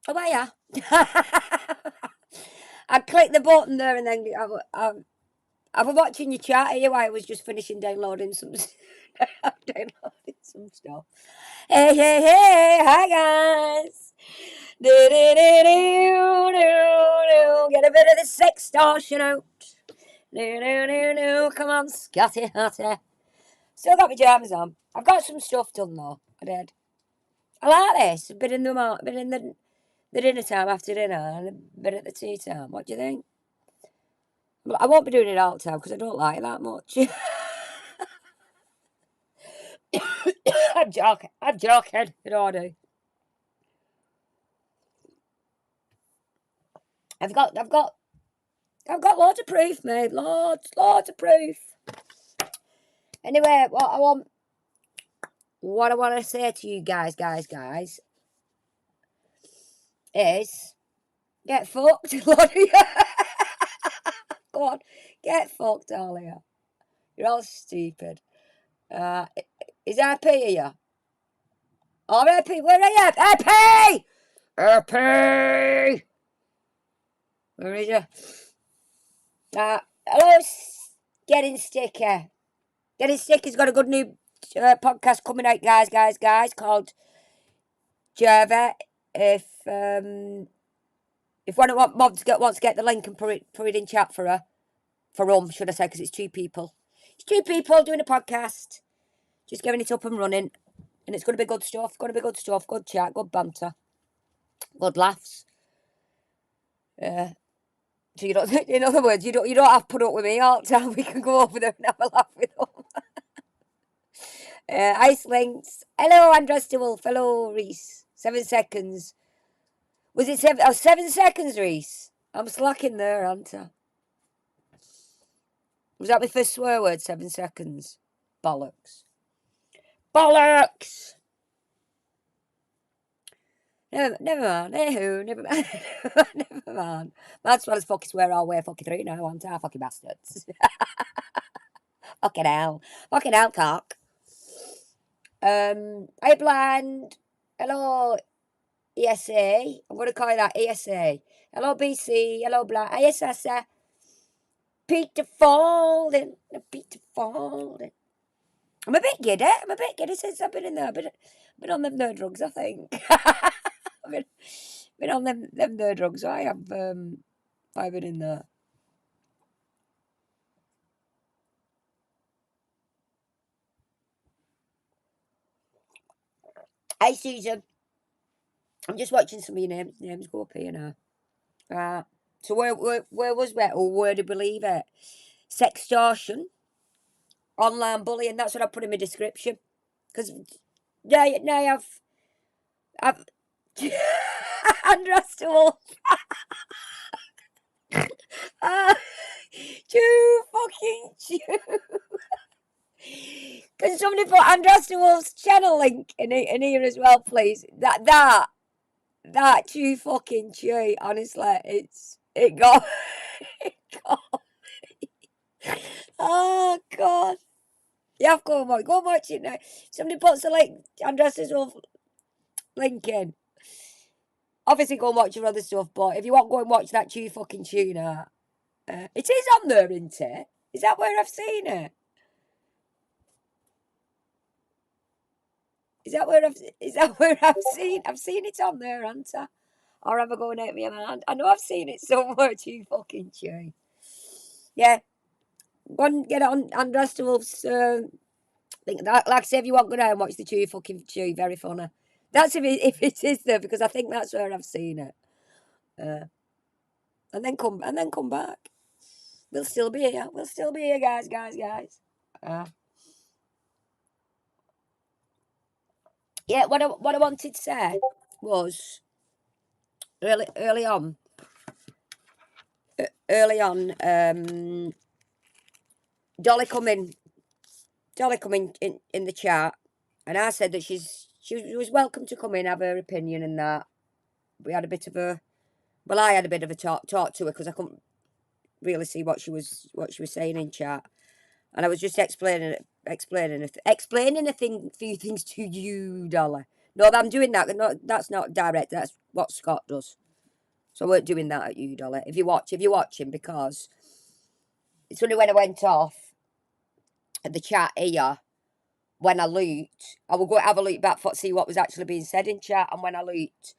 Oh, yeah. I clicked the button there and then I was watching your chat here while I was just finishing downloading some downloading some stuff. Hey, hey, hey, hi guys. Do, do, do, do, do, do. Get a bit of the sextortion out. Do, do, do, do. Come on, Scotty Hattie. Still got my jams on. I've got some stuff done though. I did. I like this. I've been in the dinner time after dinner and a bit at the tea time. What do you think? I won't be doing it all the time because I don't like it that much. I'm joking. I'm joking. You know I do. I've got loads of proof, mate. Loads of proof. Anyway, what I want to say to you guys, is get fucked. Go on, get fucked, all of you. You're all stupid. Is RP here? Oh, RP, where are you? RP! RP! Where is you? Hello, Getting Sticky. Getting Sticky's got a good new podcast coming out, guys, called Jerva. If one wants to get the link and put it in chat for should I say, because it's two people. It's two people doing a podcast, just giving it up and running, and it's going to be good stuff. Good chat, good banter, good laughs. So you don't, in other words, you don't have to put up with me all the time. We can go over there and have a laugh with them. Ice Links. Hello, Andres DeWolf. Hello, Reese. 7 seconds. Was it 7? Oh, 7 seconds, Reese. I'm slacking there, aren't I? Was that my first swear word? 7 seconds. Bollocks. Bollocks! Never mind. Anywho, never mind. Never mind. That's what I fucking swear all way fucking through now, aren't I? Fucking bastards. Fucking hell. Fucking hell, cock. Hey, Blind. Hello, ESA. I'm going to call you that, ESA. Hello, BC. Hello, Blind. ISSA. Peter Falling. Peter Falling. I'm a bit giddy since I've been in there. I've been on them nerd drugs, I think. I've been on them nerd drugs. I have I've been in there. Hey, Susan. I'm just watching some of your names go up here now. So where was we? Or where did we leave it? Sextortion, online bullying. That's what I put in my description. Because now I've Andres Wolf. Chew fucking chew. Can somebody put Andres Wolf's channel link in here as well, please? That chew fucking chew. Honestly, it got it got. Oh God. Yeah, go and watch it now. Somebody puts the link, Andres Wolf link in. Obviously, go and watch your other stuff, but if you want, go and watch that chew fucking tuna. It is on there, isn't it? Is that where I've seen it? Is that where I've seen it on there, haven't I? Or am I going out of my mind? I know I've seen it somewhere, chew fucking chew. Yeah. Go and get it on Andres Wolf's like I say, if you want, go down and watch the chew fucking chew. Very funny. That's if it is there, because I think that's where I've seen it. And then come back. We'll still be here. Guys. Yeah, what I wanted to say was early on. Dolly come in the chat, and I said that she was welcome to come in, have her opinion, and that. We had a bit of a, well, I had a bit of a talk to her because I couldn't really see what she was saying in chat, and I was just explaining a few things to you, Dolly. No, I'm doing that. No, that's not direct. That's what Scott does. So I weren't doing that at you, Dolly. If you're watching, because it's only when I went off at the chat here, when I looked, I will go have a look back for see what was actually being said in chat, and when I looked,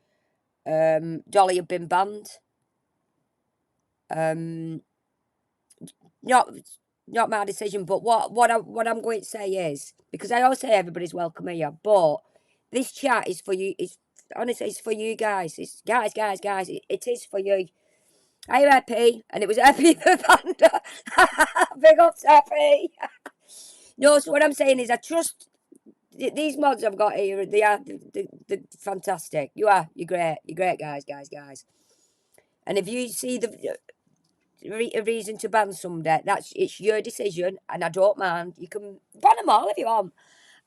Dolly had been banned. Not my decision, but what I'm going to say is, because I always say everybody's welcome here, but this chat is for you. It's honestly, it's for you guys. It's guys. It is for you. Are you happy? And it was Happy the Panda. Big up, Happy. No, so what I'm saying is, I trust these mods I've got here. They are they're fantastic. You're great. You're great, guys. And if you see a reason to ban somebody, it's your decision, and I don't mind. You can ban them all if you want.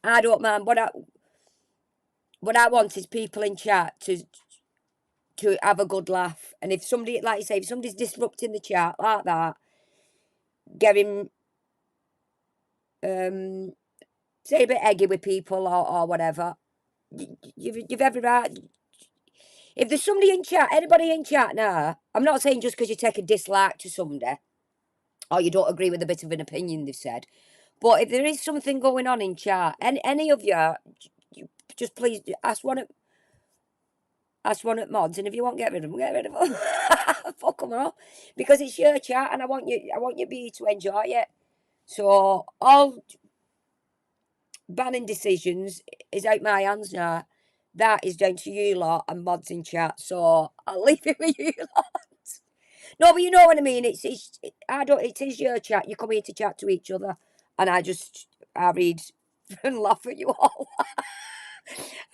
I don't mind. What I want is people in chat to have a good laugh. And if somebody, like you say, if somebody's disrupting the chat like that, get him say a bit eggy with people or whatever. You've every right. If there's somebody in chat, anybody in chat now, I'm not saying just because you take a dislike to somebody or you don't agree with a bit of an opinion they've said, but if there is something going on in chat, any of you just please ask one at mods, and if you want, get rid of them. Fuck them all, because it's your chat, and I want you be to enjoy it. So all banning decisions is out my hands now. That is down to you lot and mods in chat. So I'll leave it with you lot. No, but you know what I mean. It is your chat. You come here to chat to each other, and I read and laugh at you all.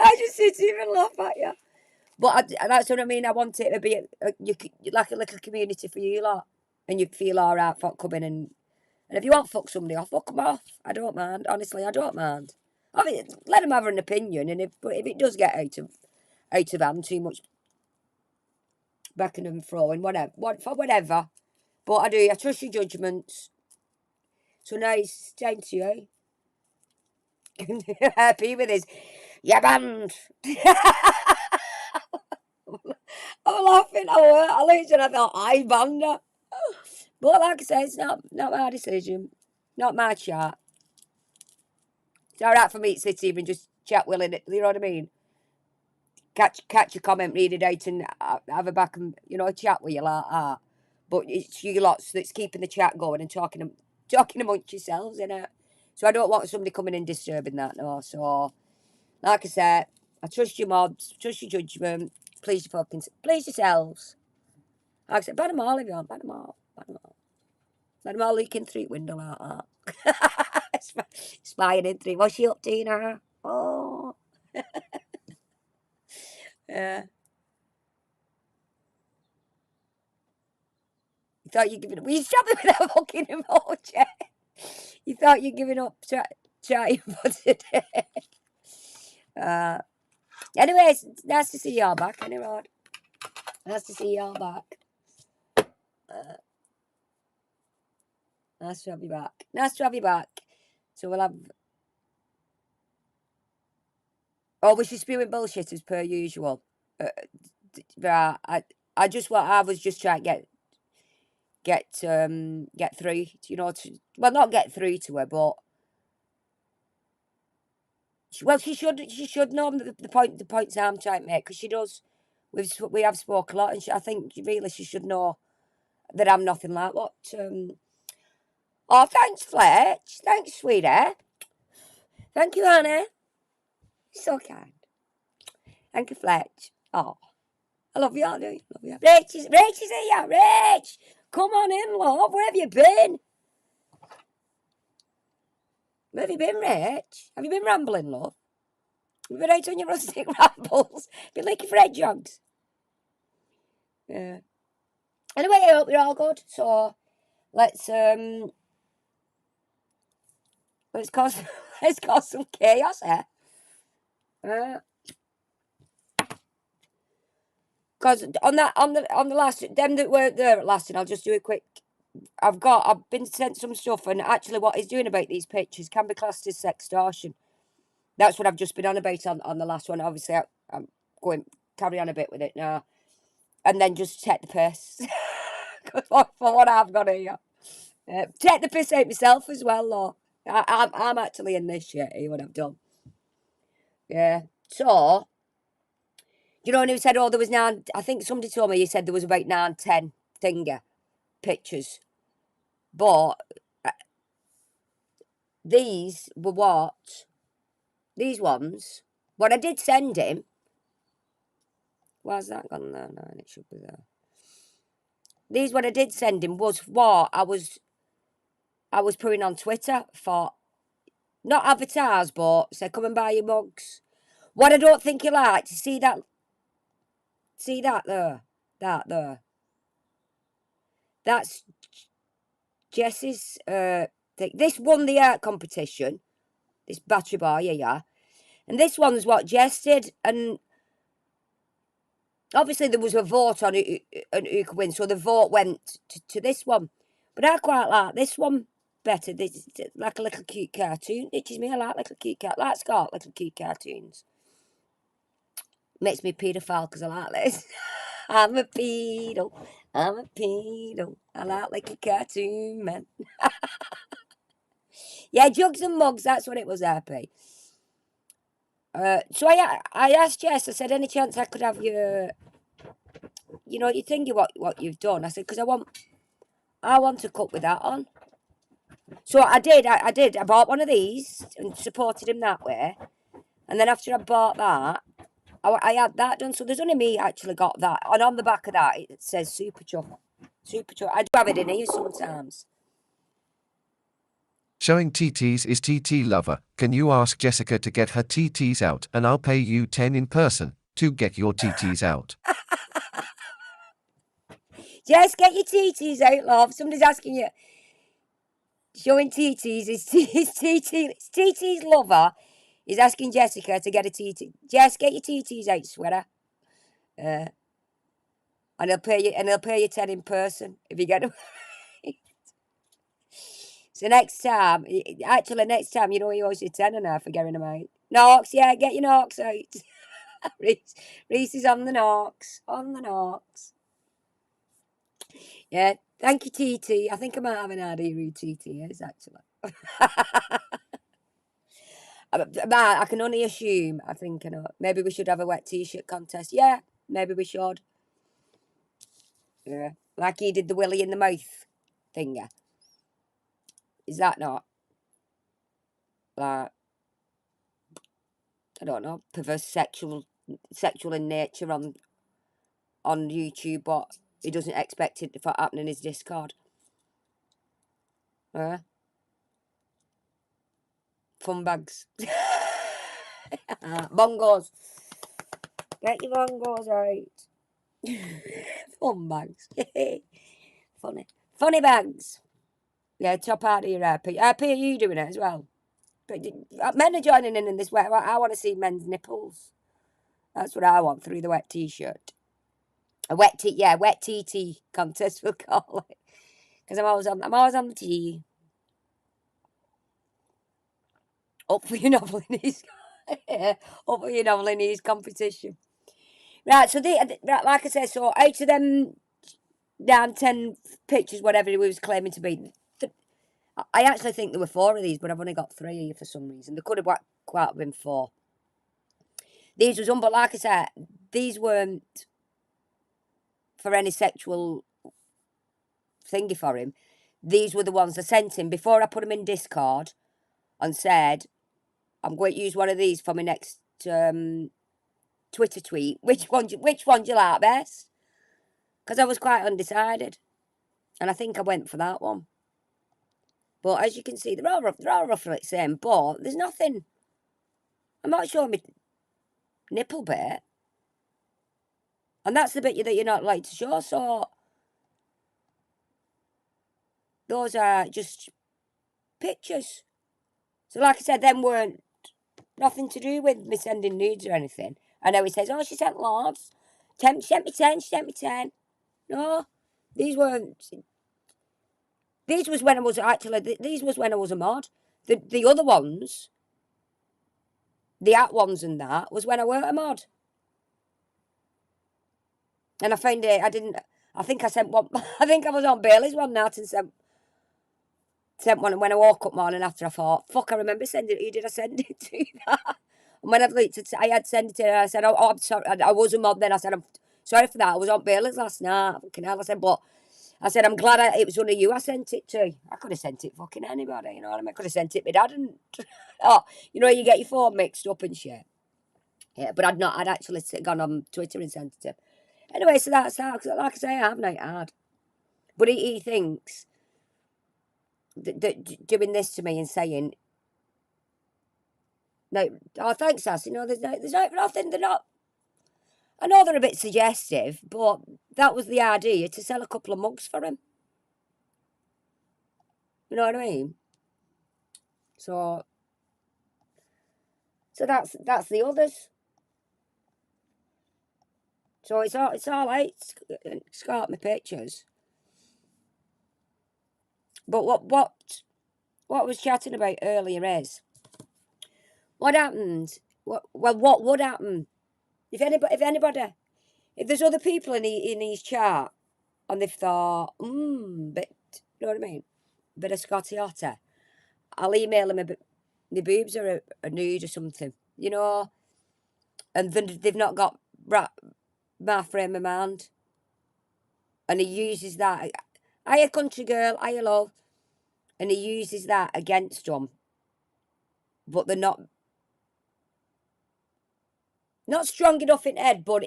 I just sit here and laugh at you. But that's what I mean. I want it to be like a little community for you lot, and you feel all right for coming and if you want to fuck somebody off, fuck them off. I don't mind. Honestly, I don't mind. I mean, let them have an opinion, and if it does get out of hand, too much backing and throwing, whatever. But I trust your judgments. So now it's time to you. Happy with this. Yeah, banned. I'm laughing. I looked and I thought, I banned her. But like I say, it's not my decision. Not my chat. It's alright for me to sit here and just chat willing it. You know what I mean? Catch a comment, read it out, and have a back and chat with you like that. But it's you lots that's keeping the chat going and talking amongst yourselves, innit? So I don't want somebody coming in disturbing that, no. So, like I said, I trust your mods, trust your judgment. Please yourselves. Like I said, ban them all if you want, ban them all. Let them all leak in through the window like that. Spying in through. What's she up to now? Oh. Yeah. You thought you'd given up. Well, you stop it with that fucking emoji. You thought you'd given up chatting for today. Anyways, it's nice to see y'all back, anyway. Nice to see y'all back. Nice to have you back. So we'll have. Oh, we should spewing bullshit as per usual. I was just trying to get through. Not get through to her, but she should know the points I'm trying to make, because she does. We have spoke a lot, and I think really she should know that I'm nothing like what. Oh, thanks, Fletch. Thanks, sweetie. Thank you, Anna. So kind. Thank you, Fletch. Oh, I love you, I do. Love you. Rach is here. Rach, come on in, love. Where have you been? Where have you been, Rach? Have you been rambling, love? You've been out on your rustic rambles. Been looking for hedgehogs. Yeah. Anyway, I hope you're all good. So let's cause some chaos here. Because on the last, them that weren't there at last, and I'll just do a quick. I've been sent some stuff, and actually, what he's doing about these pictures can be classed as sextortion. That's what I've just been on about on the last one. Obviously, I'm going carry on a bit with it now. And then just take the piss. for what I've got here. Take the piss out myself as well, though. I'm actually in this shit here, what I've done. Yeah. So, you know, and who said, oh, there was 9, I think somebody told me, he said there was about 9, 10 finger pictures. But these were what? These ones, what I did send him. Where's that gone there? No, it should be there. These, what I did send him was what I was putting on Twitter for, not advertise, but say, come and buy your mugs. What I don't think you like, to see that there, that there. That's Jess's thing. This won the art competition, this battery bar, yeah. And this one's what Jess did, and obviously there was a vote on who could win, so the vote went to this one. But I quite like this one better. This is like a little cute cartoon. Itches me, I like little cute cat. Like Scott, little cute cartoons. Makes me paedophile because I like this. I'm a pedo. I'm a pedo. I like a cartoon, man. Yeah, jugs and mugs, that's what it was, RP. So I asked Jess, I said, any chance I could have your, you know, you think of what you've done. I said, because I want to cook with that on. So I did. I bought one of these and supported him that way. And then after I bought that, I had that done. So there's only me actually got that. And on the back of that, it says Super Chuck. Super Chuck. I do have it in here sometimes. Showing TTs is TT lover. Can you ask Jessica to get her TTs out and I'll pay you 10 in person to get your TTs out? Jess, get your TTs out, love. Somebody's asking you. Showing TTs is TT's lover is asking Jessica to get a TT. Jess, get your TTs out, sweater. And he'll pay you 10 in person if you get them. So next time, you know he owes you 10 and I for getting them out. Knox, yeah, get your Knox out. Reese is on the Knox. Yeah, thank you, TT. I think I might have an idea who TT is, actually. I can only assume. I think, you know, maybe we should have a wet t-shirt contest. Yeah, maybe we should. Yeah, like he did the willy in the mouth finger. Is that not like, I don't know, perverse sexual in nature on YouTube, but he doesn't expect it to happen in his Discord? Fun bags. Bongos. Get your bongos out. Fun bags. Funny bags. Yeah, top out of your RP. RP, are you doing it as well? But men are joining in this way. I want to see men's nipples. That's what I want through the wet t-shirt. A wet TT contest we'll call it. Because I'm always on the tee. Up for your novel in his competition. Right, so like I said, so out of them down 10 pictures, whatever he was claiming to be, I actually think there were 4 of these, but I've only got 3 here for some reason. There could have quite been 4. These was but like I said, these weren't for any sexual thingy for him. These were the ones I sent him before I put them in Discord and said, I'm going to use one of these for my next Twitter tweet. Which one do you like best? Because I was quite undecided. And I think I went for that one. But as you can see, they're all roughly the same, but there's nothing. I'm not showing my nipple bit. And that's the bit that you're not like to show, so those are just pictures. So like I said, them weren't nothing to do with me sending nudes or anything. I know he says, oh, she sent lots. She sent me 10. No, these weren't. These was when I was a mod. The other ones, the at ones and that, was when I weren't a mod. And I found it. I think I sent one. I think I was on Bailey's one night and sent one. And when I woke up morning after, I thought, fuck, I remember sending it. Who did I send it to? And when I've looked at, I had sent it to her. I said, oh, I'm sorry. I wasn't on then. I said, I'm sorry for that. I was on Bailey's last night. Fucking hell. I said, I'm glad it was one of you I sent it to. I could have sent it fucking anybody, you know what I mean? I could have sent it my dad and, oh, you know, you get your phone mixed up and shit. Yeah, but I'd actually gone on Twitter and sent it to him. Anyway, so that's that. Like I say, I have night hard. But he thinks that doing this to me and saying, no, oh, thanks, Sass. You know, there's nothing, they're not. I know they're a bit suggestive, but that was the idea, to sell a couple of mugs for him. You know what I mean? So that's the others. So it's all right. It's got my pictures. But what I was chatting about earlier is what happens. What would happen if there's other people in his chat and they've thought, but you know what I mean, bit of Scotty Otter. I'll email him a bit. The boobs are a nude or something, you know, and then they've not got my frame of mind, and he uses that. I country girl, I love, and he uses that against them. But they're not strong enough in head. But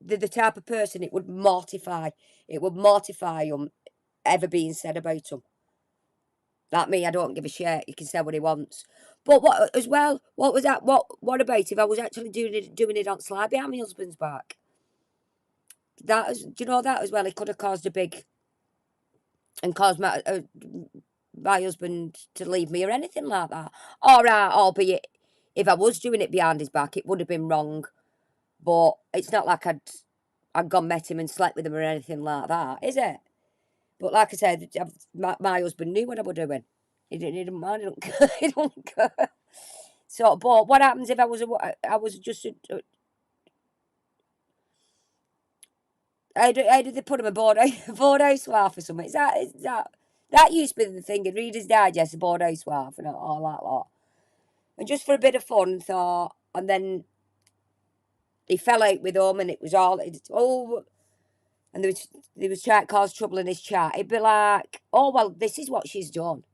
they're the type of person it would mortify. It would mortify them ever being said about them. Like me, I don't give a shit. He can say what he wants. But what as well? What was that? What about if I was actually doing it on slide behind my husband's back? Do you know that as well? It could have caused a big and caused my husband to leave me or anything like that. All right, albeit if I was doing it behind his back, it would have been wrong. But it's not like I'd gone met him and slept with him or anything like that, is it? But like I said, my husband knew what I was doing. He didn't mind. He don't care. So, but what happens if I was just how did they put him aboard board housewife or something? Is that used to be the thing in Reader's Digest, a board housewife and all that lot. And just for a bit of fun, thought, and then he fell out with them, and it was all and there was trying to cause trouble in his chat. He'd be like, "Oh well, this is what she's done."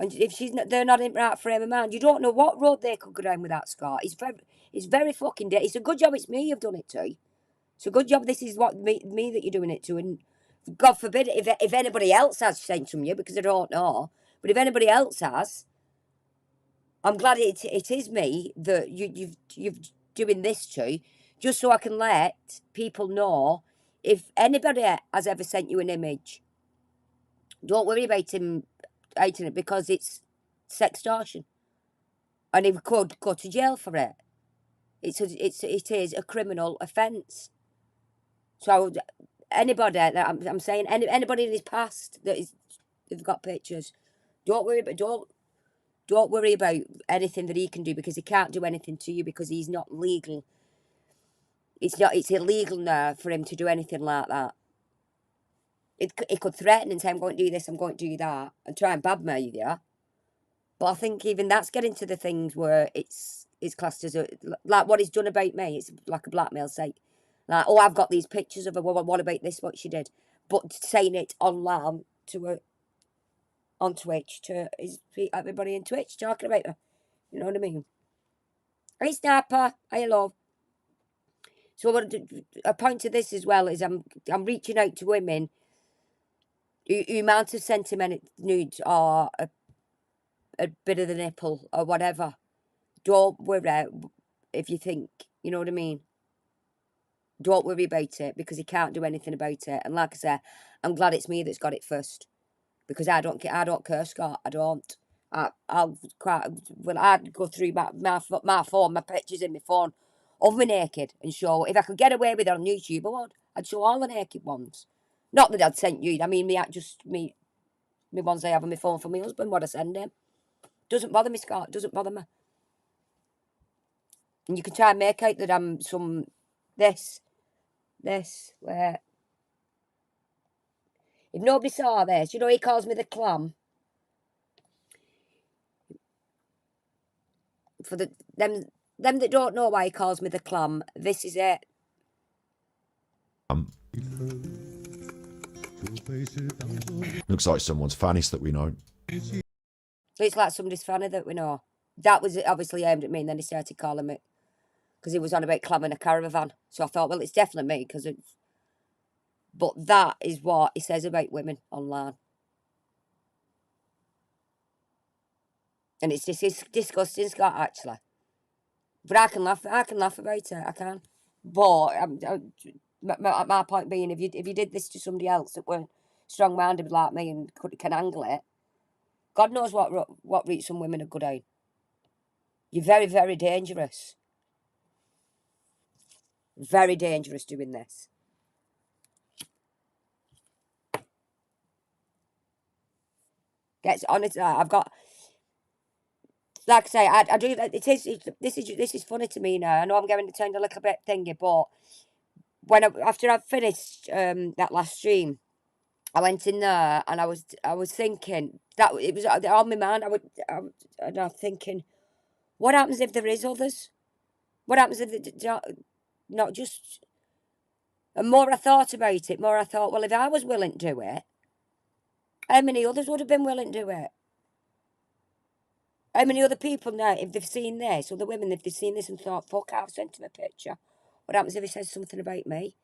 And if they're not in the right frame of mind. You don't know what road they could go down with that, Scott. It's very fucking dead. It's a good job it's me you've done it to. It's a good job this is what me that you're doing it to. And God forbid if anybody else has sent from you, because I don't know. But if anybody else has, I'm glad it is me that you've doing this to, just so I can let people know if anybody has ever sent you an image. Don't worry about him hating it because it's sextortion, and he could go to jail for it. It is a criminal offence. So anybody that I'm saying anybody in his past they've got pictures. Don't worry about anything that he can do, because he can't do anything to you because he's not legal. It's illegal now for him to do anything like that. It could threaten and say, I'm going to do this, I'm going to do that, and try and badmouth you. But I think even that's getting to the things where it's classed as like what he's done about me. It's like a blackmail site. Like, oh, I've got these pictures of her. Well, what about this? What she did? But saying it online to her on Twitch to everybody in Twitch talking about her. You know what I mean? Hey, Snapper. Hey, love. So a point to this as well is I'm reaching out to women who might have sent him any nudes or a bit of the nipple or whatever. Don't worry if you think, you know what I mean? Don't worry about it, because he can't do anything about it. And like I said, I'm glad it's me that's got it first, because I don't care, Scott. I don't. I'd go through my phone, my pictures in my phone of me naked, and show, if I could get away with it on YouTube, I would. I'd show all the naked ones. Not that I'd sent you. I mean, me ones I have on my phone for my husband. What I send him doesn't bother me, Scott. Doesn't bother me. And you can try and make out that I'm some this. this. Where if nobody saw this, you know, he calls me the clam. For them that don't know why he calls me the clam, this is it. Looks like someone's fannies that we know. It's like somebody's fanny that we know. That was obviously aimed at me, and then he started calling me because he was on about clamming a caravan. So I thought, well, it's definitely me because it's. But that is what he says about women online, and it's disgusting, Scott. Actually, but I can laugh about it. I can. But my point being, if you did this to somebody else that weren't strong-minded like me and can handle it, God knows what route some women are good at. You're very, very dangerous. Very dangerous doing this. Gets honest. I've got, like I say, I do. This is funny to me now. I know I'm going to turn a little bit thingy, but after I've finished that last stream, I went in there and I was thinking that it was on my mind. And I'm thinking, what happens if there is others? What happens if they not just? And more I thought about it, more I thought, well, if I was willing to do it, how many others would have been willing to do it? How many other people now, if they've seen this, other women, if they've seen this and thought, fuck, I've sent him a picture. What happens if he says something about me?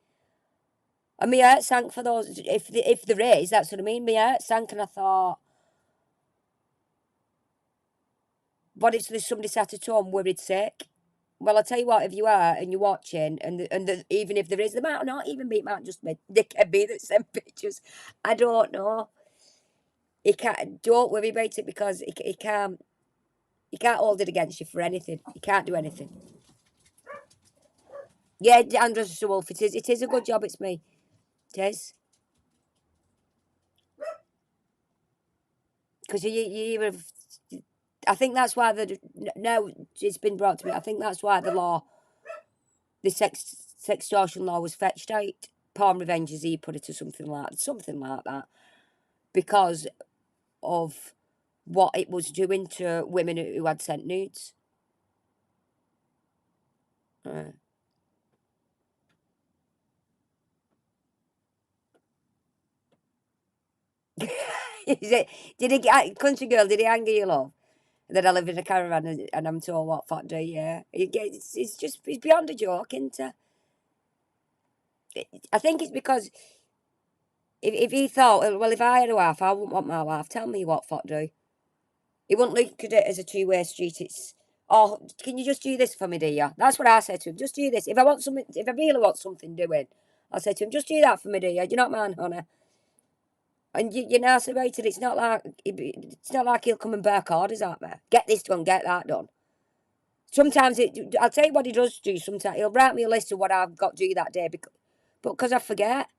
And my heart sank for those. If there is, that's what I mean. My heart sank, and I thought, what if there's somebody sat at home worried sick? Well, I'll tell you what, if you are and you're watching, even if there is, there might not even be, it might just be dickhead me that sent pictures. I don't know. Don't worry about it because he can't hold it against you for anything. He can't do anything. Yeah, Andrew's a wolf. It is a good job. It's me. It is. Because I think that's why now it's been brought to me. I think that's why the sextortion law was fetched out. Porn revenge, as he put it, or something like that, because of what it was doing to women who had sent nudes. Did country girl? Did he anger you, love? That I live in a caravan and I'm told what fuck do, yeah. It's beyond a joke, isn't it? I think it's because if he thought, well, if I had a wife, I wouldn't want my wife. Tell me what fuck do. He wouldn't look at it as a two-way street. It's, oh, can you just do this for me, dear? That's what I said to him. Just do this. If I really want something doing, I said to him, just do that for me, dear. Do you not mind, honey? And you're nice about it. It's not like he'll come and bark orders at me. Get this done, get that done. Sometimes I'll tell you what he does do. Sometimes he'll write me a list of what I've got to do that day, but because I forget.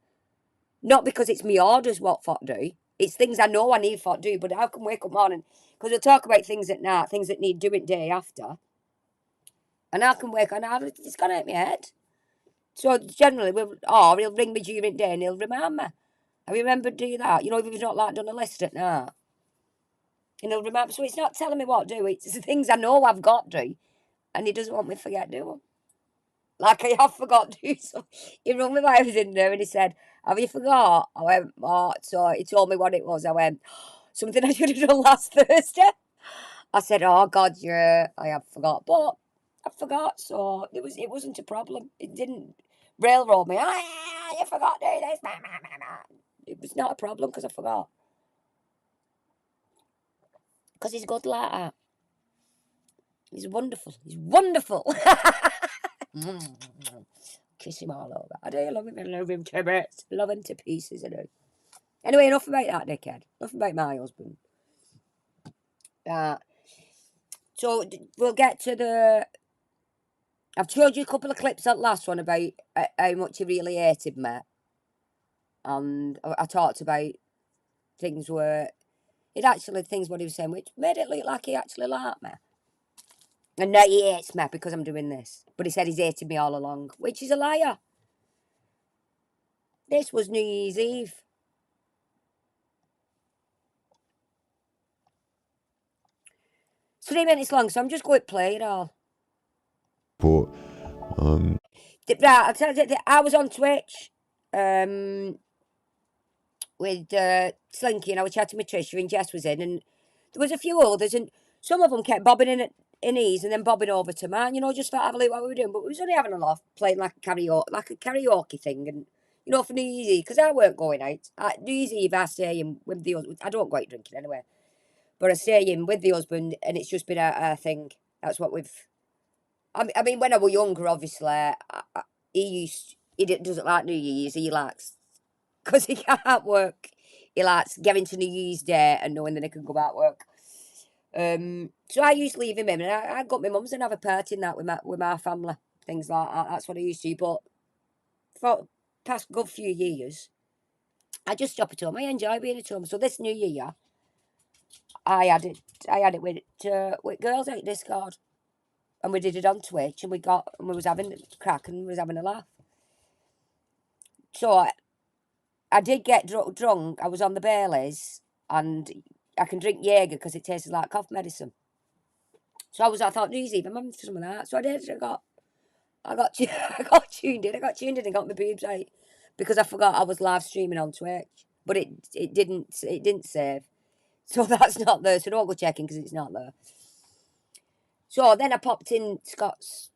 Not because it's me orders what fuck do. It's things I know I need fuck do, but I can wake up morning because we'll talk about things at night, things that need doing day after. And I can wake up and it's gonna hit my head. So generally he'll ring me during the day and he'll remind me. I remember to do that. You know, if he's not like done a list at night. And he'll remember, so it's not telling me what to do, it's the things I know I've got to do. And he doesn't want me to forget to do them. Like I have forgot to do something. He rang me while I was in there and he said, have you forgot? I went, oh, so he told me what it was. I went, something I should have done last Thursday. I said, oh God, yeah, I have forgot. But I forgot, so it wasn't a problem. It didn't railroad me. You forgot to do this. It was not a problem because I forgot. Because he's good like that. He's wonderful. He's wonderful. Kiss him all over. I do love him. I love him to bits. Love him to pieces, I do. Anyway, enough about that dickhead. Enough about my husband. So we'll get to the... I've showed you a couple of clips at last one about how much he really hated me. And I talked about things where... things what he was saying, which made it look like he actually liked me. And now he hates me because I'm doing this. But he said he's hated me all along, which is a liar. This was New Year's Eve. It's 3 minutes long, so I'm just going to play it all. But Right, I'll tell you, I was on Twitch with Slinky, and I was chatting with Trisha, and Jess was in, and there was a few others, and some of them kept bobbing in ease and then bobbing over to mine, you know, just to have a look what we were doing. But we was only having a laugh, playing like a karaoke thing, and you know, for New Year's Eve, because I weren't going out. New Year's Eve, I stay in with the husband. I don't go out drinking anyway, but I stay in with the husband, and it's just been a thing. That's what we've. I mean, when I was younger, obviously, he doesn't like New Year's. He likes, because he can't work. He likes getting to New Year's Day and knowing that he can go back work. So I used to leave him in, and I got my mum's and have a party and that with my family, things like that. That's what I used to do. But for the past good few years, I just stop at home. I enjoy being at home. So this New Year, I had it with girls out Discord, and we did it on Twitch, and we was having a crack and we was having a laugh. So I did get drunk. I was on the Baileys, and I can drink Jaeger because it tastes like cough medicine. So I thought, New Year's Eve, I'm having some of that. So I did. I got tuned in. I got tuned in and got my boobs out because I forgot I was live streaming on Twitch, but it didn't save. So that's not there. So don't go checking because it's not there. So then I popped in Scott's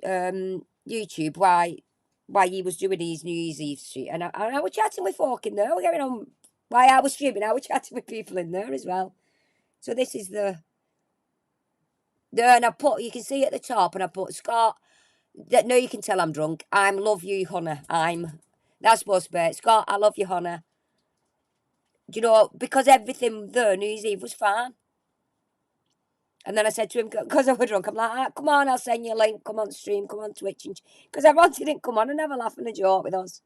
YouTube why he was doing his New Year's Eve stream, and I was chatting with folk in there. We're getting on while I was streaming. I was chatting with people in there as well. So this is and I put, you can see at the top, and I put Scott. That no, you can tell I'm drunk. I'm love you, honey. That's supposed to be Scott. I love you, honey. Do you know, because everything there New Year's Eve was fine. And then I said to him, because I was drunk, I'm like, come on, I'll send you a link. Come on stream, come on Twitch, because I wanted him to come on and have a laugh and a joke with us.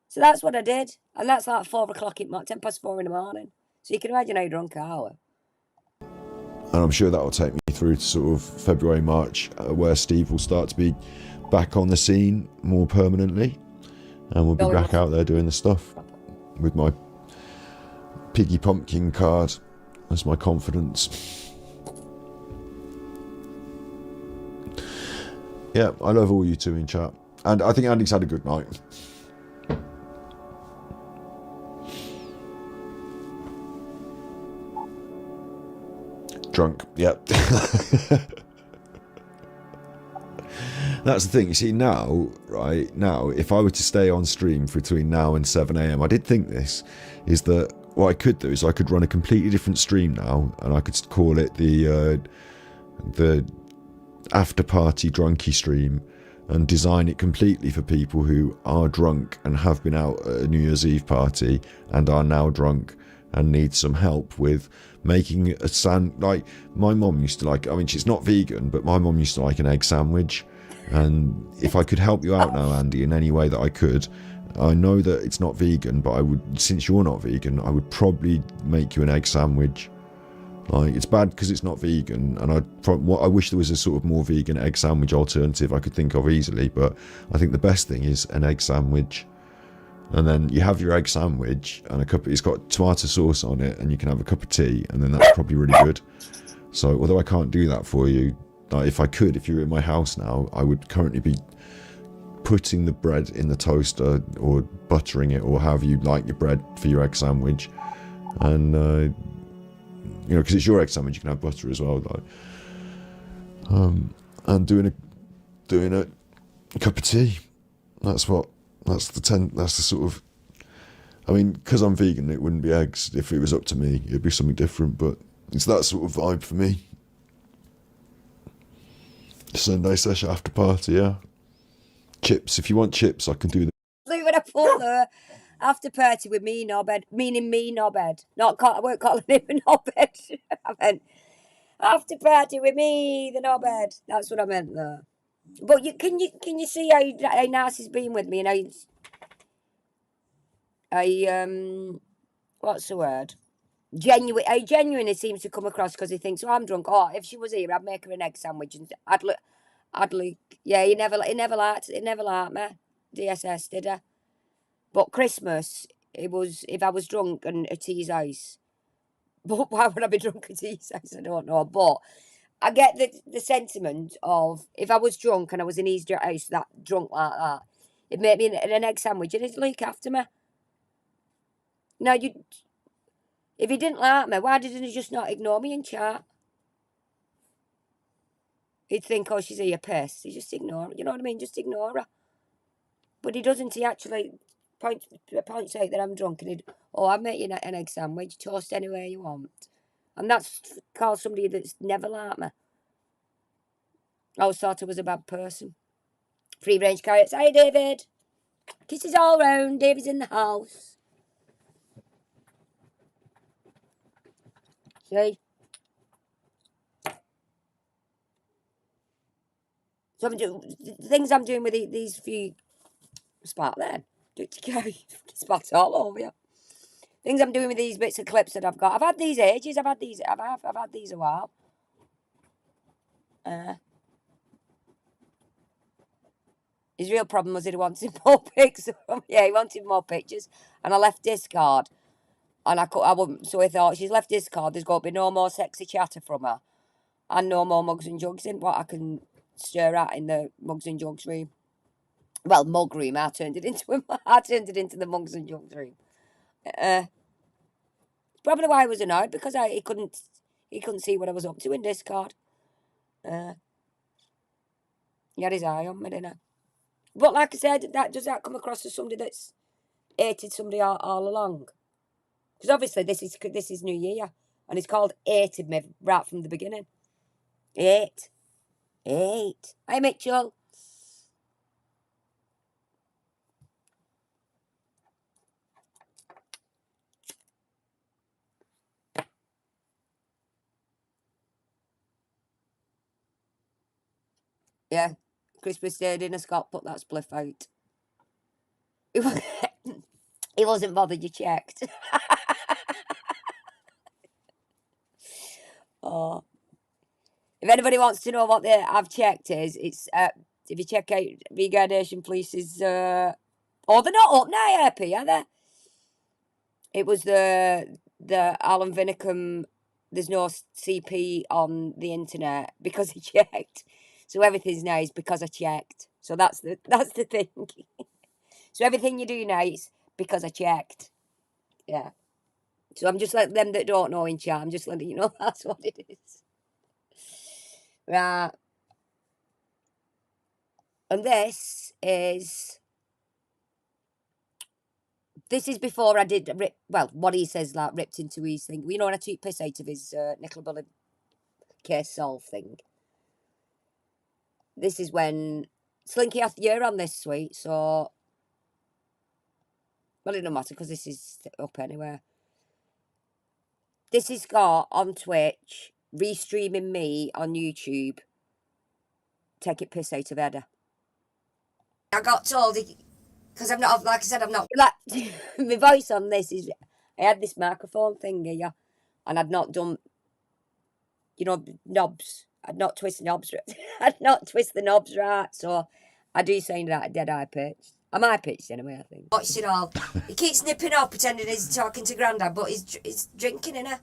So that's what I did, and that's like 4 o'clock 4:10 in the morning. So you can imagine how drunk I was. and I'm sure that will take me through to sort of February, March, where Steve will start to be back on the scene more permanently, and we'll be back out there doing the stuff with my piggy pumpkin card as my confidence. Yeah, I love all you two in chat, and I think Andy's had a good night. Drunk, yeah. That's the thing, you see, now, if I were to stay on stream for between now and 7 AM, I did think this, is that what I could do is I could run a completely different stream now, and I could call it the after party drunky stream, and design it completely for people who are drunk and have been out at a New Year's Eve party and are now drunk and need some help with making like my mom used to like, I mean, she's not vegan, but my mom used to like an egg sandwich. And if I could help you out now, Andy, in any way that I could, I know that it's not vegan, but I would, since you're not vegan, I would probably make you an egg sandwich. Like, it's bad because it's not vegan, and I wish there was a sort of more vegan egg sandwich alternative I could think of easily, but I think the best thing is an egg sandwich. And then you have your egg sandwich, and it's got tomato sauce on it, and you can have a cup of tea, and then that's probably really good. So although I can't do that for you, like, if I could, if you were in my house now, I would currently be putting the bread in the toaster or buttering it, or however you like your bread for your egg sandwich. And you know, because it's your egg sandwich, you can have butter as well, like, and doing a cup of tea. That's the sort of, I mean, because I'm vegan, it wouldn't be eggs. If it was up to me, it'd be something different, but it's that sort of vibe for me. Sunday session after party, yeah. Chips, if you want chips, I can do them. Look when I put the after party with me, no bed, meaning me, no bed. I won't call him no bed. I meant after party with me, the no bed. That's what I meant there. But can you see how nice he's been with me, and what's the word? How genuine it seems to come across, because he thinks, oh, I'm drunk. Oh, if she was here, I'd make her an egg sandwich, and I'd look. Yeah, he never liked me. DSS, did I? But Christmas, it was if I was drunk and a tea's ice. But why would I be drunk at tea's ice? I don't know. But I get the sentiment of if I was drunk and I was in his house, that drunk like that, it'd make me an egg sandwich and he'd look after me. Now, if he didn't like me, why didn't he just not ignore me in chat? He'd think, oh, she's here pissed. He just ignore her. You know what I mean? Just ignore her. But he doesn't. He actually points out that I'm drunk and he'd, oh, I'll make you an egg sandwich, toast anywhere you want. And that's called somebody that's never liked me. I always thought I was a bad person. Free range carrots. Hi, David. Kisses all round. David's in the house. See? So the things I'm doing with these few spot then. Spots all over you. Things I'm doing with these bits of clips that I've got. I've had these ages. I've had these a while. His real problem was he wanted more pics. Yeah, he wanted more pictures, and I left Discord, and I wouldn't. So he thought she's left Discord. There's got to be no more sexy chatter from her, and no more mugs and jugs in what I can stir at in the mugs and jugs room. Well, mug room. I turned it into the mugs and jugs room. Probably why I was annoyed because he couldn't see what I was up to in Discord. He had his eye on me, didn't he? But like I said, does that come across as somebody that's hated somebody all along? Because obviously this is New Year, and it's called hated me right from the beginning. Hate. Hi, Mitchell. Yeah, Christmas Day dinner, Scott put that spliff out. He wasn't bothered, you checked. Oh. If anybody wants to know what I've checked it's if you check out Regardation Police's oh, they're not up now, Happy, are they? It was the Alan Vinicum, there's no CP on the internet because he checked. So everything's now is because I checked. So that's the thing. So everything you do now is because I checked. Yeah. So I'm just letting them that don't know in chat, I'm just letting you know that's what it is. Right. And this is before I did what he says, like ripped into his thing. You know, when I took piss out of his Nicola Bully case solve thing. This is when Slinky has the year on this sweet, so well, it don't matter because this is up anyway. This is got on Twitch, restreaming me on YouTube. Take it piss out of Edda. I got told because I'm not, like I said, I'm not like my voice on this is. I had this microphone thing here, and I'd not done, knobs. I'd not twist the knobs. I'd not twist the knobs right, so I do sound like a dead high pitch. I'm high pitched anyway, I think. Watch it all. He keeps nipping up, pretending he's talking to Grandad, but he's drinking, innit?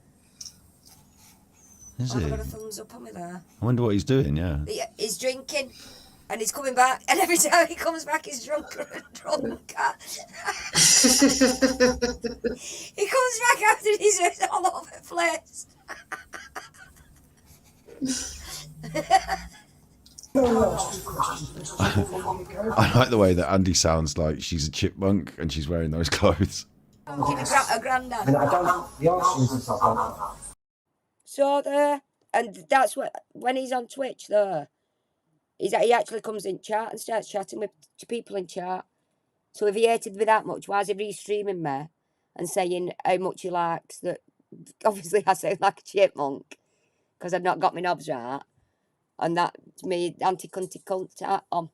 Is he? I've got a thumbs up on me there. I wonder what he's doing, yeah. He's drinking, and he's coming back, and every time he comes back, he's drunker and drunker. He comes back after he's all over the place. I like the way that Andy sounds like she's a chipmunk and she's wearing those clothes. A Grandad. I mean, I don't know the options and stuff like that. So there, and that's what, when he's on Twitch there, he actually comes in chat and starts chatting with people in chat. So if he hated me that much, why is he restreaming me and saying how much he likes that? Obviously, I sound like a chipmunk because I've not got my knobs right, and that me anti-cunty cunt on.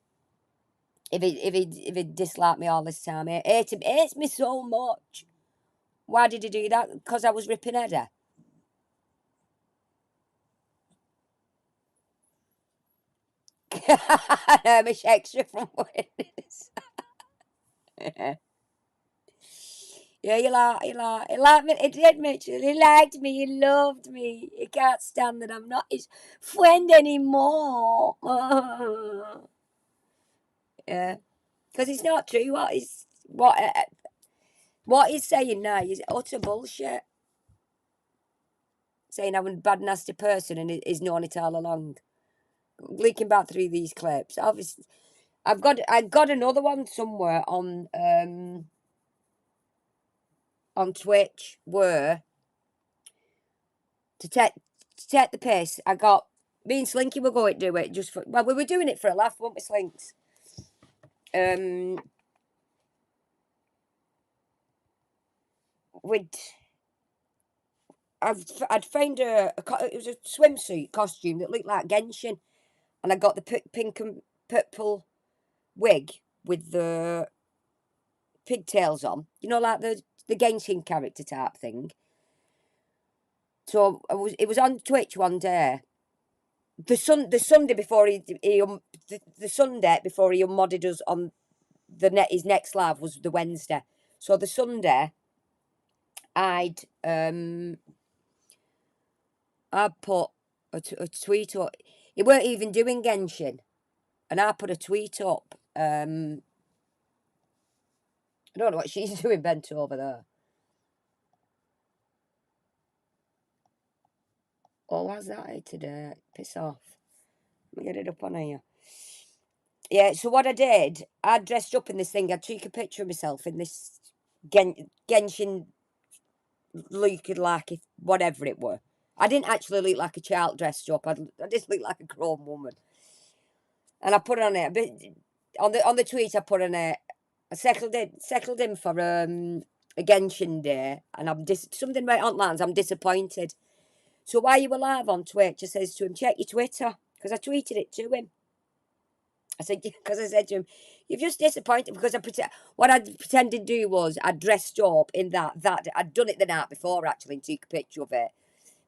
If he disliked me all this time, he hates me so much. Why did he do that? Because I was ripping Edda. I'm a extra from Witness. Yeah, he liked me. He did, Mitchell. He liked me. He loved me. He can't stand that I'm not his friend anymore. Yeah, because it's not true. What he's saying now is utter bullshit. Saying I'm a bad, nasty person and he's known it all along. Leaking back through these clips, obviously, I got another one somewhere on Twitch where to take the piss. I got me and Slinky were going to do it just for we were doing it for a laugh, weren't we, Slinks? We'd I'd found it was a swimsuit costume that looked like Genshin, and I got the pink and purple wig with the pigtails on, like the Genshin character type thing. So it was on Twitch one day. The Sunday before the Sunday before he unmodded us on his next live was the Wednesday. So the Sunday, I put a tweet up. He weren't even doing Genshin, and I put a tweet up. I don't know what she's doing bent over there. Oh, what's that today? Piss off. Let me get it up on here. Yeah, so what I did, I dressed up in this thing. I took a picture of myself in this Genshin look like if whatever it were. I didn't actually look like a child dressed up. I just looked like a grown woman. And I put on it, on the tweet I put on it, I settled in for a Genshin day, and something right on lands. I'm disappointed. So while you were live on Twitch, I says to him, check your Twitter, because I tweeted it to him. I said to him, you've just disappointed, because what I pretended to do was I dressed up in that I'd done it the night before actually and took a picture of it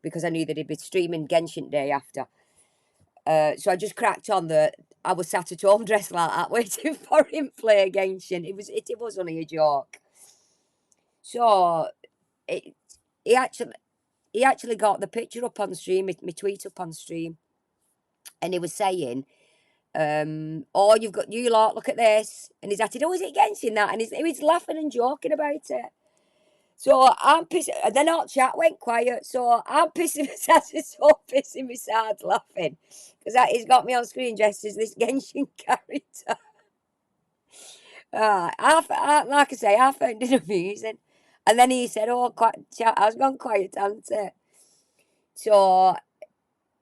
because I knew that he'd be streaming Genshin day after. So I just cracked on that I was sat at home dressed like that, waiting for him to play Genshin. It was only a joke. So he actually got the picture up on stream, my tweet up on stream, and he was saying, oh, you lot, look at this. And he's acted, oh, is it Genshin that? And he was laughing and joking about it. So I'm pissing, and then our chat went quiet. So I'm pissing myself laughing. Because he's got me on screen dressed as this Genshin character. Like I say, I found it amusing. And then he said, oh, I was gone quiet, hasn't it? So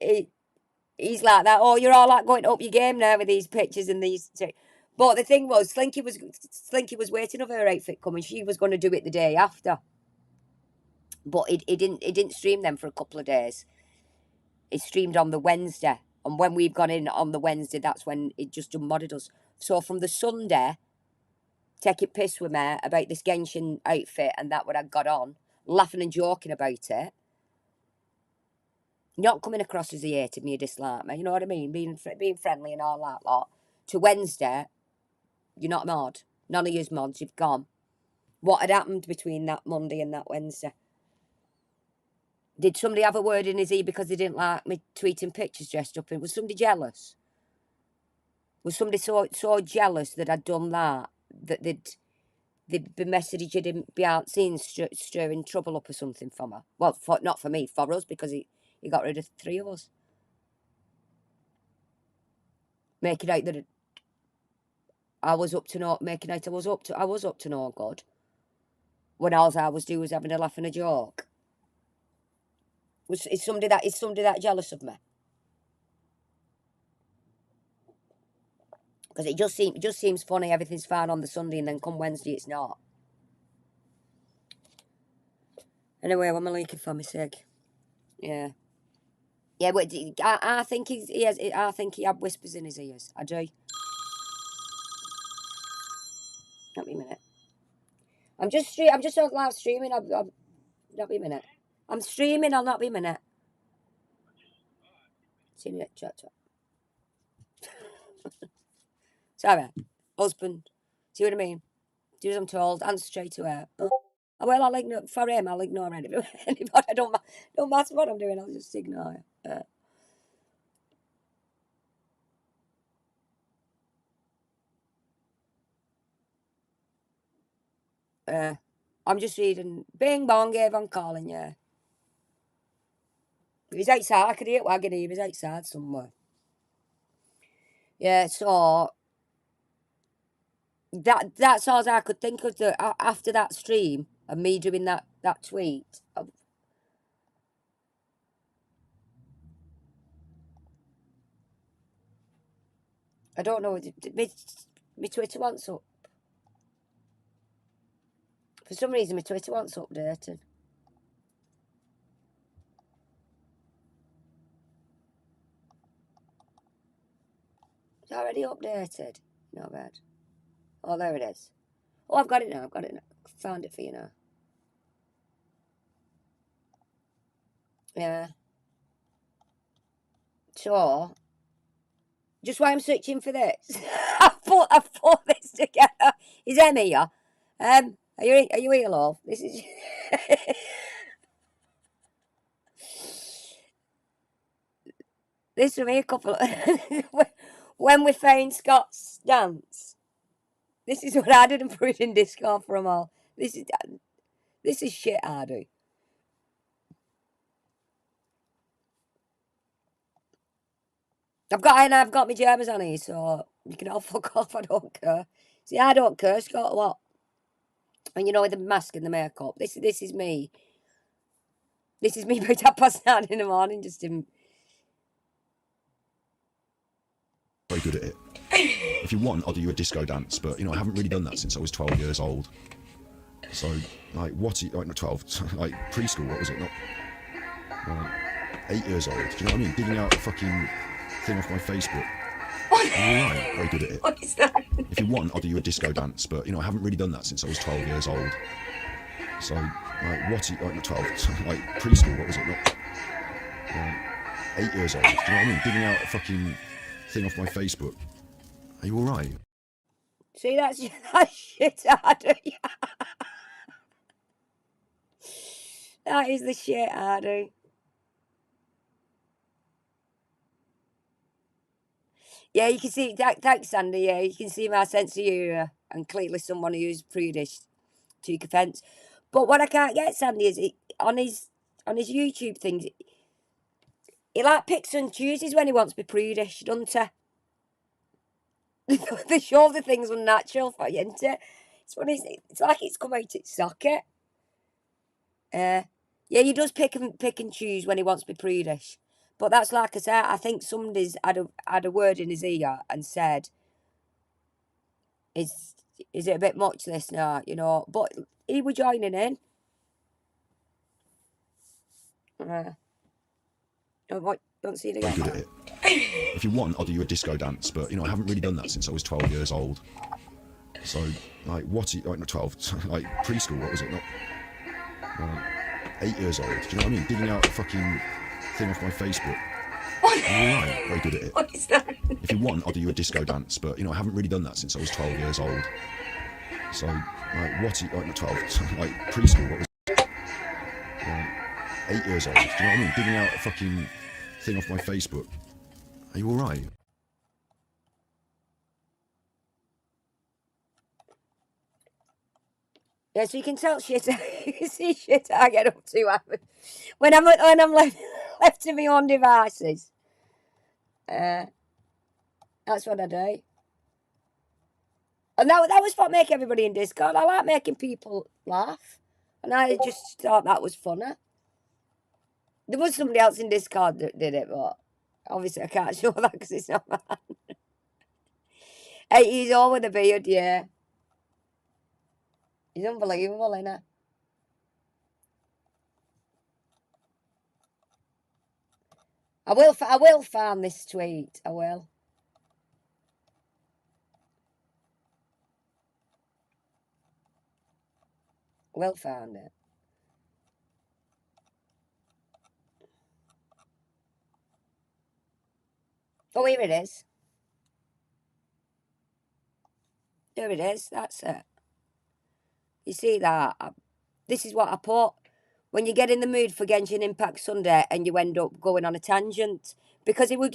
he's like that. Oh, you're all like going up your game now with these pictures and these. But the thing was, Slinky was waiting for her outfit coming. She was going to do it the day after. But he didn't stream them for a couple of days. It streamed on the Wednesday. And when we've gone in on the Wednesday, that's when it just unmodded us. So from the Sunday, taking piss with me about this Genshin outfit and that what I got on, laughing and joking about it, not coming across as he hated me or disliked me, you know what I mean? Being friendly and all that lot. To Wednesday, you're not mod. None of you's mods, you've gone. What had happened between that Monday and that Wednesday? Did somebody have a word in his ear because they didn't like me tweeting pictures dressed up in? Was somebody jealous? Was somebody so jealous that I'd done that they'd be messaging him behind scenes stirring trouble up or something from her? Well, not for me, for us, because he got rid of 3 of us. Making out that I was up to no good. When all I was doing was having a laugh and a joke. Is somebody that jealous of me? Because it just seems funny. Everything's fine on the Sunday, and then come Wednesday, it's not. Anyway, what am I looking for, my sake? Yeah, yeah. But I think he has. I think he had whispers in his ears. I do. Not be a minute. I'm just on live streaming. I'll not be a minute. I'm streaming. I'll not be a minute. See you in a minute. Chat. Sorry, husband. See what I mean? Do as I'm told. Answer straight away. Well, I'll ignore for him. I'll ignore anybody. I don't matter what I'm doing. I'll just ignore it. I'm just reading. Bing bong, Avon calling, yeah. He's outside. I could hear it wagging here. He's outside somewhere. Yeah, so that's all I could think of after that stream and me doing that tweet. I don't know. My Twitter wants up. For some reason, my Twitter wants updating. It's already updated. Not bad. Oh, there it is. Oh, I've got it now. Found it for you now. Yeah. So, just while I'm searching for this, I've put this together. Is Emmy here? Are you here, love? This is. This will be a couple. When we found Scott's dance. This is what I didn't put it in Discord for them all. This is shit I do. I've got my jammers on here, so you can all fuck off. I don't care. See, I don't care. Scott, what? And you know, with the mask and the makeup. This is me. This is me about 9:30 in the morning, just in. Very good at it. If you want, I'll do you a disco dance, but you know, I haven't really done that since I was 12 years old. So, like, not 12, like preschool, what was it? Not 8 years old. Do you know what I mean? Digging out a fucking thing off my Facebook. Alright, very good at it. What is that? If you want, I'll do you a disco dance, but you know, I haven't really done that since I was 12 years old. So, like, not 12, like preschool, what was it? Not 8 years old. Do you know what I mean? Digging out a fucking thing off my Facebook. Are you alright? See, that's shit I do. That is the shit I do. Yeah, you can see. Thanks, Sandy. Yeah, you can see my sense of humour, and clearly someone who's prudish. Took offence. But what I can't get, Sandy, is on his YouTube things. He like picks and chooses when he wants to be prudish, doesn't he? They show the things unnatural for you, isn't it? It's like it's come out its socket. Yeah, he does pick and choose when he wants to be prudish. But that's like I said, I think somebody's had a word in his ear and said, is it a bit much this now, you know? But he was joining in. Don't see it again. Very good at it. If you want, I'll do you a disco dance, but you know, I haven't really done that since I was 12 years old. So, like, not 12, like preschool, what was it? Not 8 years old. Do you know what I mean? Digging out a fucking thing off my Facebook. Alright, very good at it. What is that? If you want, I'll do you a disco dance, but you know, I haven't really done that since I was 12 years old. So, like, not 12, like preschool, what was it? 8 years old. Do you know what I mean? Digging out a fucking thing off my Facebook. Are you alright? Yeah, so you can tell shit. You can see shit I get up to when I'm left to my own devices. That's what I do. And that was what make everybody in Discord. I like making people laugh, and I just thought that was funny. There was somebody else in Discord that did it, but obviously I can't show that because it's not mine. Hey, he's all with a beard, yeah. He's unbelievable, isn't he? I will find this tweet. I will. Will find it. Oh, here it is. Here it is. That's it. You see that? This is what I put. When you get in the mood for Genshin Impact Sunday and you end up going on a tangent. Because it was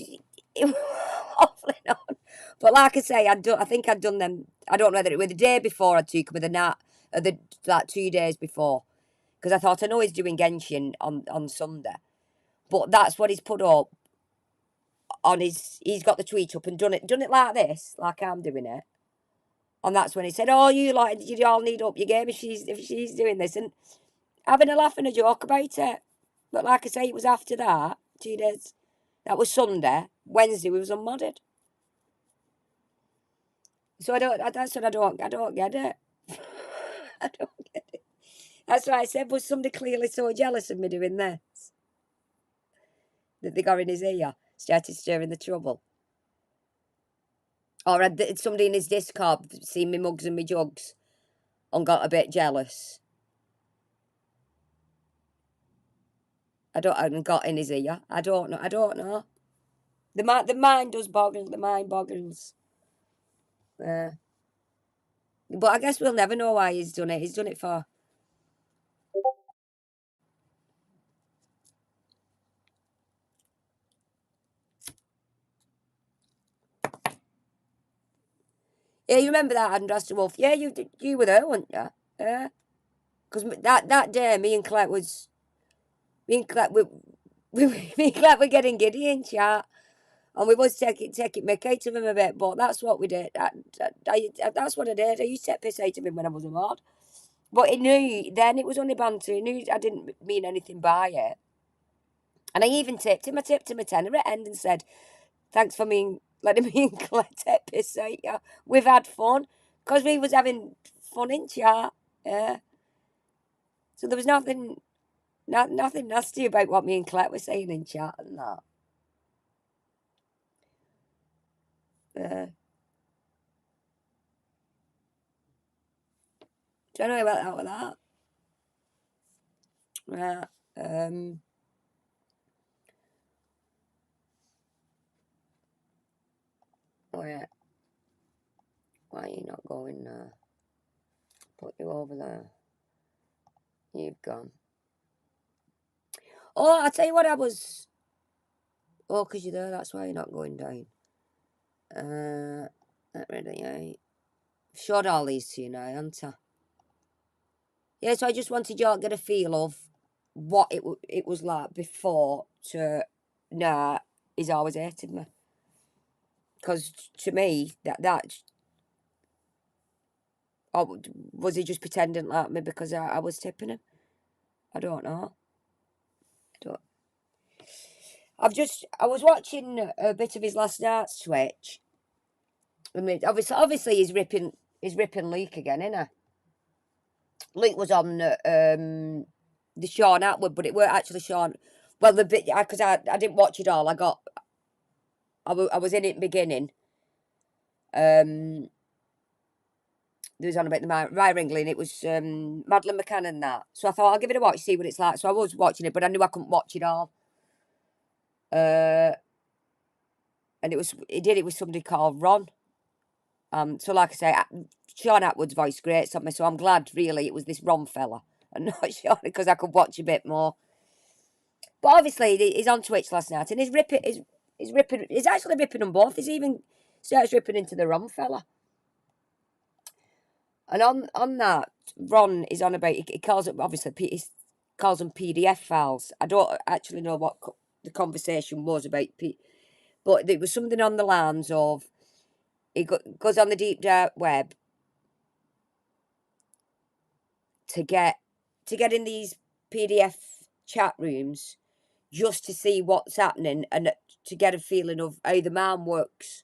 waffling on. But like I say, I think I'd done them. I don't know whether it was the day before I took him, or the night, or like 2 days before. Because I thought, I know he's doing Genshin on Sunday. But that's what he's put up on he's got the tweet up and done it like this, like I'm doing it. And that's when he said, "Oh, you all need up your game if she's doing this," and having a laugh and a joke about it. But like I say, it was after that 2 days. That was Sunday. Wednesday we was unmodded. So I don't get it. I don't get it. That's why I said, was somebody clearly so jealous of me doing this that they got in his ear, started stirring the trouble? Or had somebody in his Discord seen me mugs and me jugs and got a bit jealous? And got in his ear. I don't know. The mind does boggle. The mind boggles. But I guess we'll never know why he's done it. He's done it for... Yeah, you remember that, Andras Wolf? Yeah, you were there, weren't you? Yeah. Because that day, me and Claire were getting giddy in chat. And we was taking mick out of him a bit, but that's what we did. That's what I did. I used to take piss out of him when I was a mod. But he knew, then it was only banter. He knew I didn't mean anything by it. And I even tipped him. I tipped him a tenner at end and said, "Thanks for letting me and Claire take piss out you. We've had fun." Because we was having fun in chat. Yeah. So there was nothing nasty about what me and Claire were saying in chat and that. Don't know about that with that. Right. Oh yeah. Why are you not going there? Put you over there. You've gone. Oh, I'll tell you what I was... Oh, because you're there, that's why you're not going down. Not really, right? I've showed all these to you now, haven't I? Yeah, so I just wanted you all to get a feel of what it was like before to... Nah, he's always hated me. Because to me, that... Or was he just pretending like me because I was tipping him? I don't know. I was watching a bit of his last night's Twitch. I mean, obviously he's ripping Luke again, isn't he? Luke was on the Sean Atwood, but it weren't actually Sean. Well, the bit because I didn't watch it all. I was in it in the beginning. There was on about the Rye Ringling. It was Madeline McCann and that. So I thought I'll give it a watch, see what it's like. So I was watching it, but I knew I couldn't watch it all. And it was somebody called Ron. So like I say, Sean Atwood's voice grates on me, so I'm glad really it was this Ron fella and not Sean, because I could watch a bit more. But obviously he's on Twitch last night and he's actually ripping them both. He's even starts ripping into the Ron fella. And on that, Ron is on about, he calls it, obviously, he calls them PDF files. I don't actually know what the conversation was about, but there was something on the lines of, he goes on the deep dark web to get in these PDF chat rooms just to see what's happening and to get a feeling of how the man works.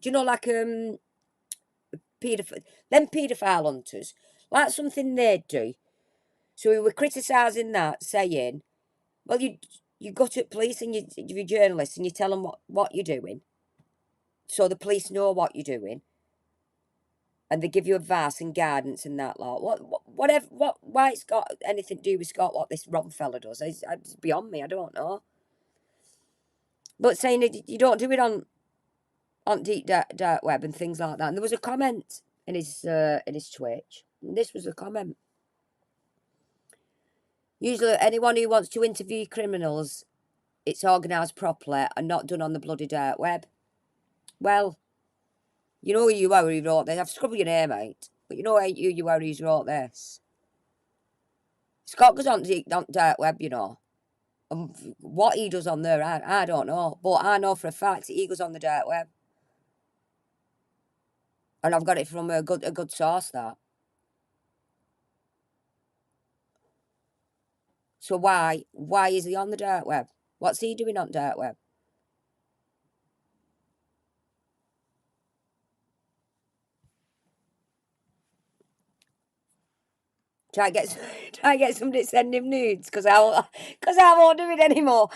Do you know, like them paedophile hunters, like something they'd do. So we were criticising that, saying, well, you go to police and you're a journalist and you tell them what you're doing, so the police know what you're doing, and they give you advice and guidance and that lot. Why it's got anything to do with Scott, what this Ron fella does, it's beyond me. I don't know. But saying that you don't do it on deep dark web and things like that. And there was a comment in his Twitch. And this was a comment. Usually anyone who wants to interview criminals, it's organised properly and not done on the bloody dark web. Well, you know who you are who wrote this. I've scrubbed your name, mate. But you know who you are who's wrote this. Scott goes on the dark web, you know. And what he does on there, I don't know. But I know for a fact he goes on the dark web. And I've got it from a good source, that. So why is he on the dark web? What's he doing on dark web? Try and get somebody to send him nudes, because I won't do it anymore.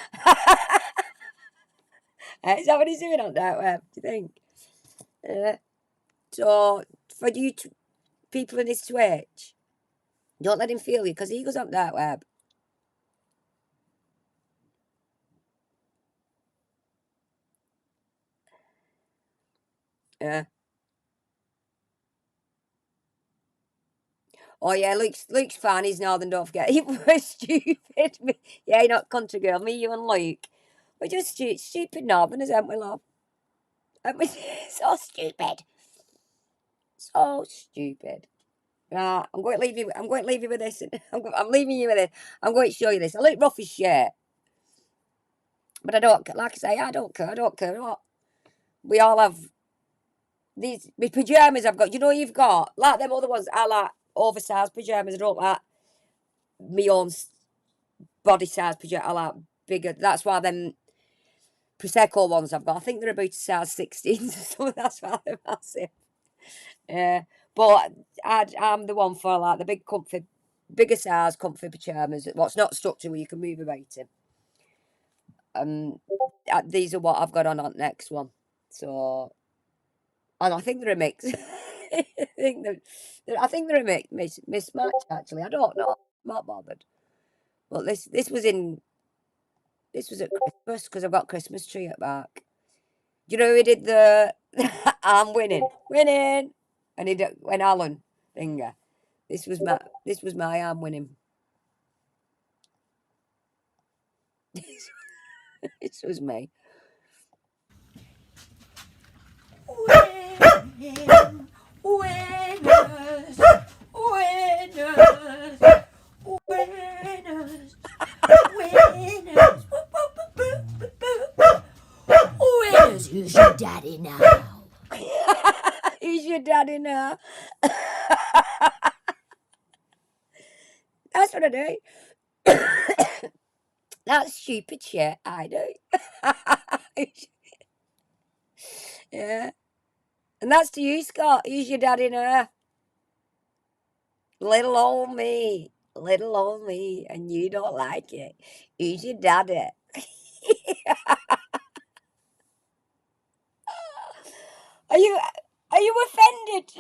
Is that what he's doing on dark web, do you think? So for you people in his Twitch, don't let him feel you, because he goes on dark web. Yeah. Oh yeah, Luke's fine. He's Northern. Don't forget. We're stupid. Yeah, you're not country girl. Me, you, and Luke. We're just stupid Northerners, aren't we, love? Aren't we? So stupid. So stupid. Right, I'm going to leave you. I'm going to leave you with this. I'm leaving you with this. I'm going to show you this. I look rough as shit, but I don't. Like I say, I don't care. I don't care what. We all have these. My pajamas I've got. You know, you've got like them other ones. I like oversized pajamas. I don't like my own body size pajamas. I like bigger. That's why them Prosecco ones I've got. I think they're about a size 16, so that's why they're massive. Yeah, but I'm the one for like the big comfy, bigger size comfy pajamas. What's not structured where you can move about in. These are what I've got on next one. So, and I think they're a mix. I think they're a mismatch actually. I don't know. I'm not bothered. But this was at Christmas, because I've got Christmas tree at back. You know who did the I'm winning, and he did when Alan finger. This was my I'm winning. This was me. Winners, who's your daddy now? Who's your daddy now? That's what I do. That's stupid shit I do. Yeah. And that's to you, Scott. Who's your daddy now? Little old me. And you don't like it. Who's your daddy? Are you offended?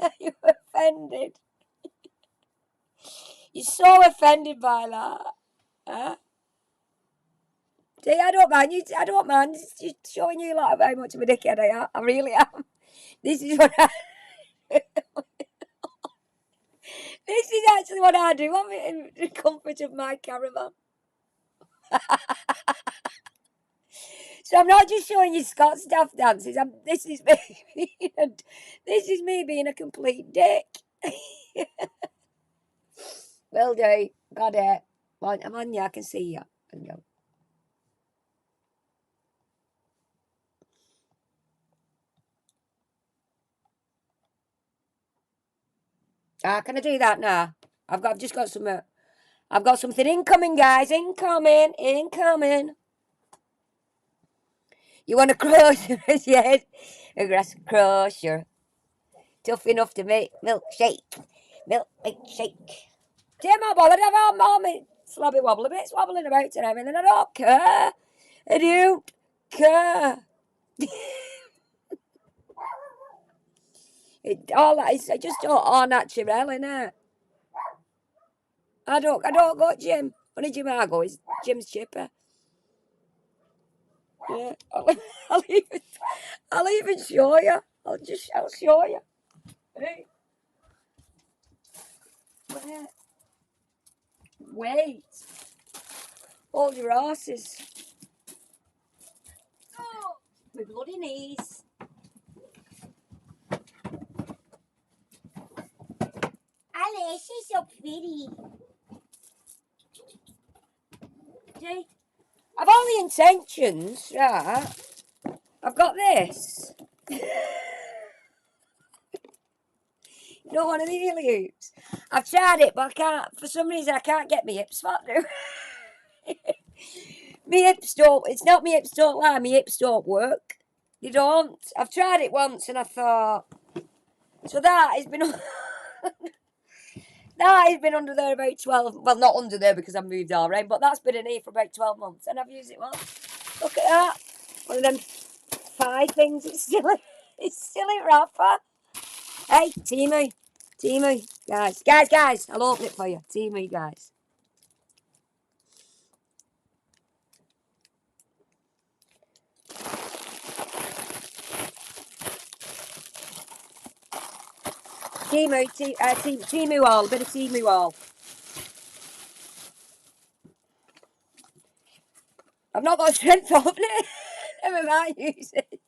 Are you offended? You're so offended by that. Huh? See, I don't mind you. I don't mind just showing you like how much of a dickhead I am. I really am. This is what this is actually what I do. I'm in the comfort of my caravan. So I'm not just showing you Scott's daft dances. This is me being a complete dick. Will do. Got it. I'm on you. I can see you. Can I do that now? I've just got some. I've got something incoming, guys. Incoming. You want to crush? Yeah, a grass crusher. Tough enough to make milkshake. Damn, I'm bothered. I've all my slobby wobble bits wobbling about and everything. I don't care. I don't care. It's just all natural, innit? I don't go gym. Only gym I go is Jim's chipper. Yeah, I'll even show you. I'll show you. Hey. Wait. Hold your horses. Oh, my bloody knees. Alice, she's so pretty. See? I've all the intentions, right? I've got this. You don't want any heli hoops. I've tried it, but I can't. For some reason, I can't get my hips. What do? My hips don't. It's not my hips don't lie. My hips don't work. They don't. I've tried it once, and I thought. So that has been. That has been under there about 12. Well, not under there because I've moved already, but that's been in here for about 12 months, and I've used it once. Look at that. One of them 5 things. It's still in wrapper. Hey, Timu, guys, I'll open it for you. Timu, guys. Timu all, a bit of Timu all. I've not got strength to open it. Never mind, use it.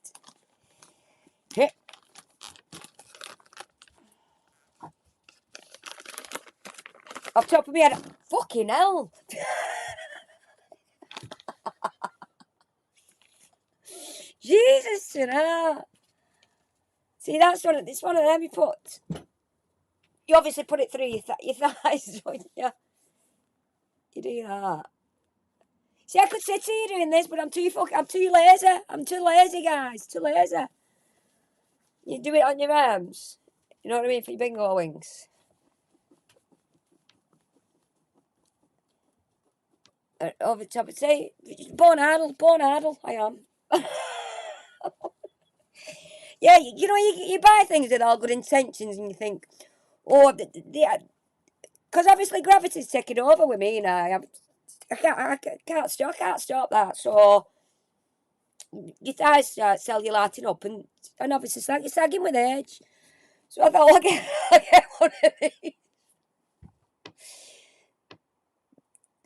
Hit. Off top of my head. Fucking hell. Jesus, you know. See, that's one. It's one of them you put. You obviously put it through your thighs, don't you? You do that. See, I could sit here doing this, but I'm too lazy. I'm too lazy, guys. Too lazy. You do it on your arms. You know what I mean? For your bingo wings. Over the top. Say, born idle. I am. Yeah, you know, you buy things with all good intentions, and you think, oh, because obviously gravity's taking over with me now. I can't stop that. So your thighs start celluliting up, and obviously you're sagging with age. So I thought, I'll get one of these.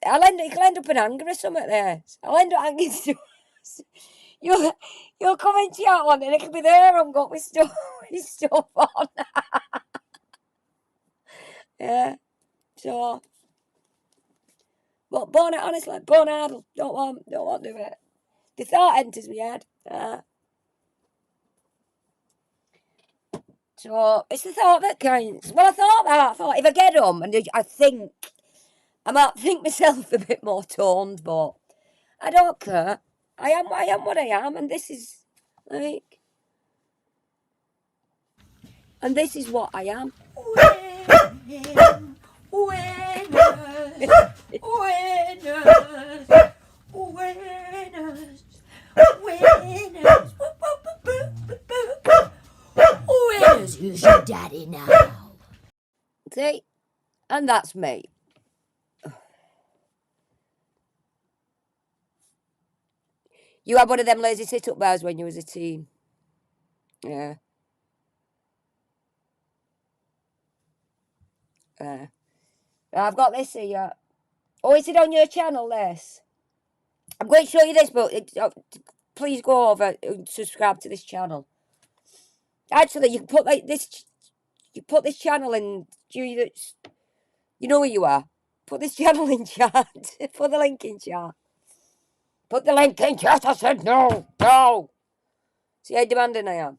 You'll end up in anger or something there. I'll end up hanging stuff. You'll come into your one and it'll be there and got with stuff on. Yeah. So, but honestly, born idle. Don't want to do it. The thought enters my head. So it's the thought that counts. Well, I thought if I get them, and I might think myself a bit more toned, but I don't care. I am what I am, and this is like, and this is what I am. Winners, who's your daddy now? See, and that's me. You had one of them lazy sit-up bars when you was a teen. Yeah. I've got this here. Oh, is it on your channel, this? I'm going to show you this, but please go over and subscribe to this channel. Actually, you can put like this. You put this channel in. You know where you are. Put this channel in chat. Put the link in chat. Put the link in chat. I said no. See how demanding I am.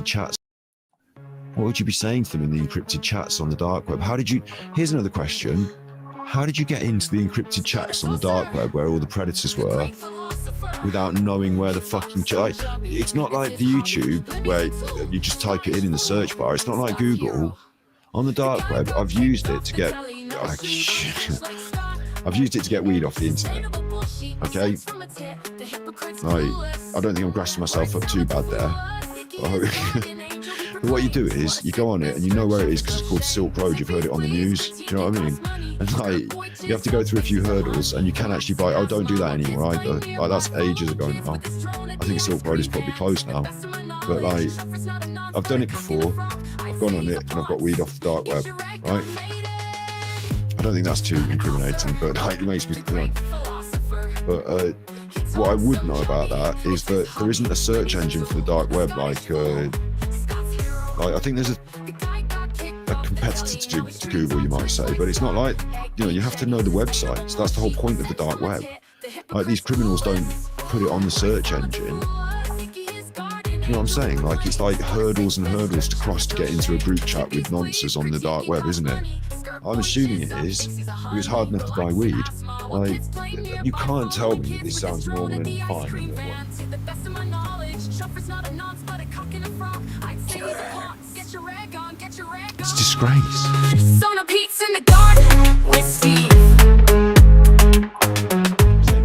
Chats. What would you be saying to them in the encrypted chats on the dark web? Here's another question. How did you get into the encrypted chats on the dark web where all the predators were without knowing where the fucking it's not like the YouTube where you just type it in the search bar. It's not like Google. On the dark web, I've used it to get weed off the internet. Okay? I don't think I'm grasping myself up too bad there. But what you do is you go on it and you know where it is because it's called Silk Road. You've heard it on the news. Do you know what I mean? And like you have to go through a few hurdles, and you can actually buy. Oh, don't do that anymore either. Like that's ages ago now. I think Silk Road is probably closed now. But like I've done it before. I've gone on it and I've got weed off the dark web. Right? I don't think that's too incriminating, but like, it makes me. But what I would know about that is that there isn't a search engine for the dark web like I think there's a competitor to Google, you might say, but it's not like, you know, you have to know the websites. That's the whole point of the dark web. Like these criminals don't put it on the search engine. You know what I'm saying? Like it's like hurdles and hurdles to cross to get into a group chat with nonsense on the dark web, isn't it? I'm assuming it is. It was hard enough to buy weed. Like, you can't tell me that this sounds normal and fine. It's a disgrace.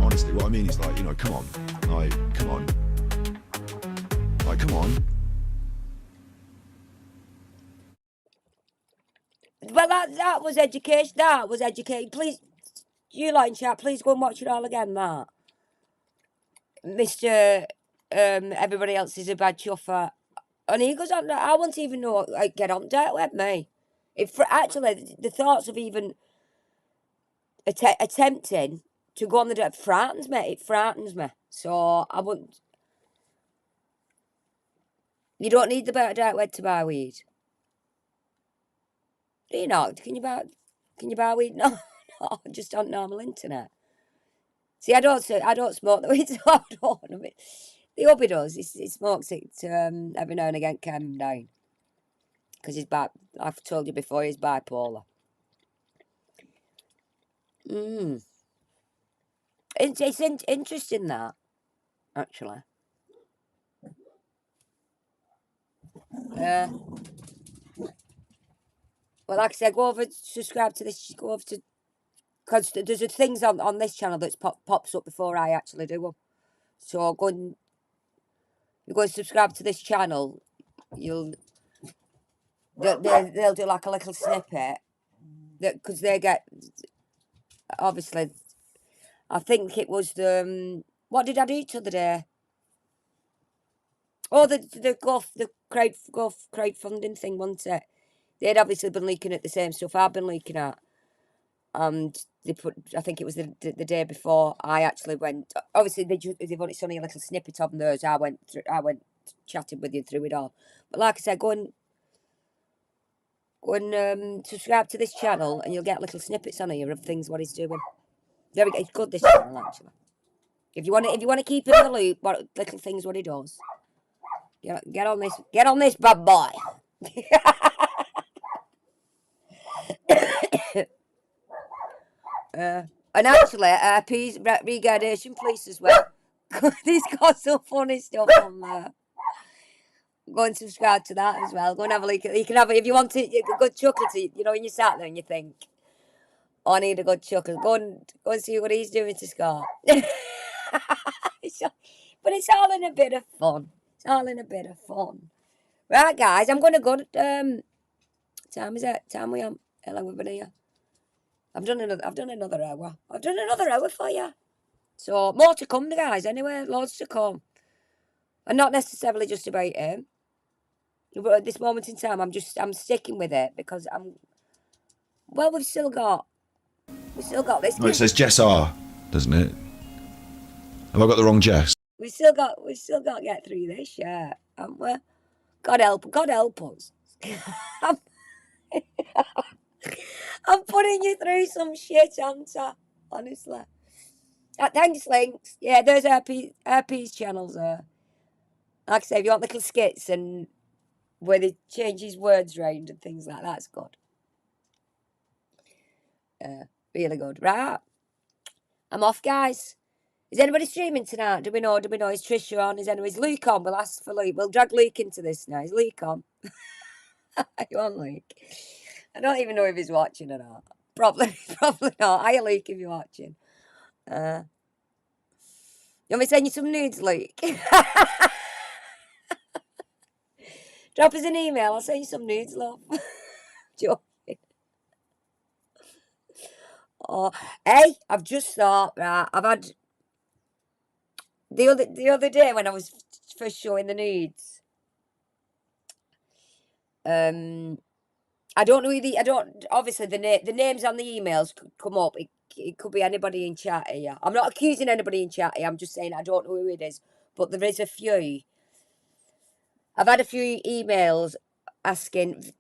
Honestly, what I mean is like, you know, come on. Like, come on. Like, come on. Well, that was education. That was education. Please, you like in chat, please go and watch it all again, that. Mr. Everybody else is a bad chuffer. And he goes on, I won't even know, like, get on dark web, me. Actually, the thoughts of even attempting to go on the dark frightens me. It frightens me. So, I wouldn't. You don't need the dark web to buy weed. Do you not? Can you buy weed? No, no, just on normal internet. See, I don't smoke the weed, so I don't know. The hubby does. He smokes it every now and again, calm him down. Because he's I've told you before, he's bipolar. It's interesting that, actually. Well, like I said, go over, subscribe to this, go over to, because there's things on this channel that pops up before I actually do them. So go and subscribe to this channel. They'll do like a little snippet, because they get, obviously, I think it was the, what did I do the other day? Oh, the crowdfunding thing, wasn't it? They'd obviously been leaking at the same stuff I've been leaking at. And they put, I think it was the day before I actually went, obviously they've only seen a little snippet of theirs. I went chatting with you through it all. But like I said, go and subscribe to this channel and you'll get little snippets on here of things what he's doing. Very good. It's good, this channel, actually. If you want to keep in the loop, what little things what he does. Get on this bad boy. And actually, regardation police as well. He's got some funny stuff on there. Go and subscribe to that as well. Go and have a look. You can have it if you want a good chuckle to, you know, when you sat there and you think, oh, I need a good chuckle. Go and see what he's doing to Scott. But it's all in a bit of fun. It's all in a bit of fun. Right, guys, I'm gonna go. Time is it? Time we am. Hello, everybody here. I've done another hour. I've done another hour for you. So more to come, guys. Anyway, loads to come, and not necessarily just about him. But at this moment in time, I'm sticking with it because we've still got this. No, it says Jess R, doesn't it? Have I got the wrong Jess? We still got to get through this, yeah, haven't we? God help us. I'm putting you through some shit, aren't I? Honestly. Thanks, Links. Yeah, there's RP's channels there. Like I say, if you want little skits and where they change his words round and things like that, that's good. Really good. Right. I'm off, guys. Is anybody streaming tonight? Do we know? Is Trisha on? Is Luke on? We'll ask for Luke. We'll drag Luke into this now. Is Luke on? Are you on, Luke? I don't even know if he's watching or not. Probably not. Hiya, Luke, if you're watching. You want me to send you some nudes, Luke? Drop us an email. I'll send you some nudes, love. Joking. Oh, hey, I've just thought, right, I've had the other day when I was first showing the nudes. I don't know I don't, obviously the names on the emails could come up. It could be anybody in chat here. I'm not accusing anybody in chat here. I'm just saying I don't know who it is, but there is a few. I've had a few emails asking,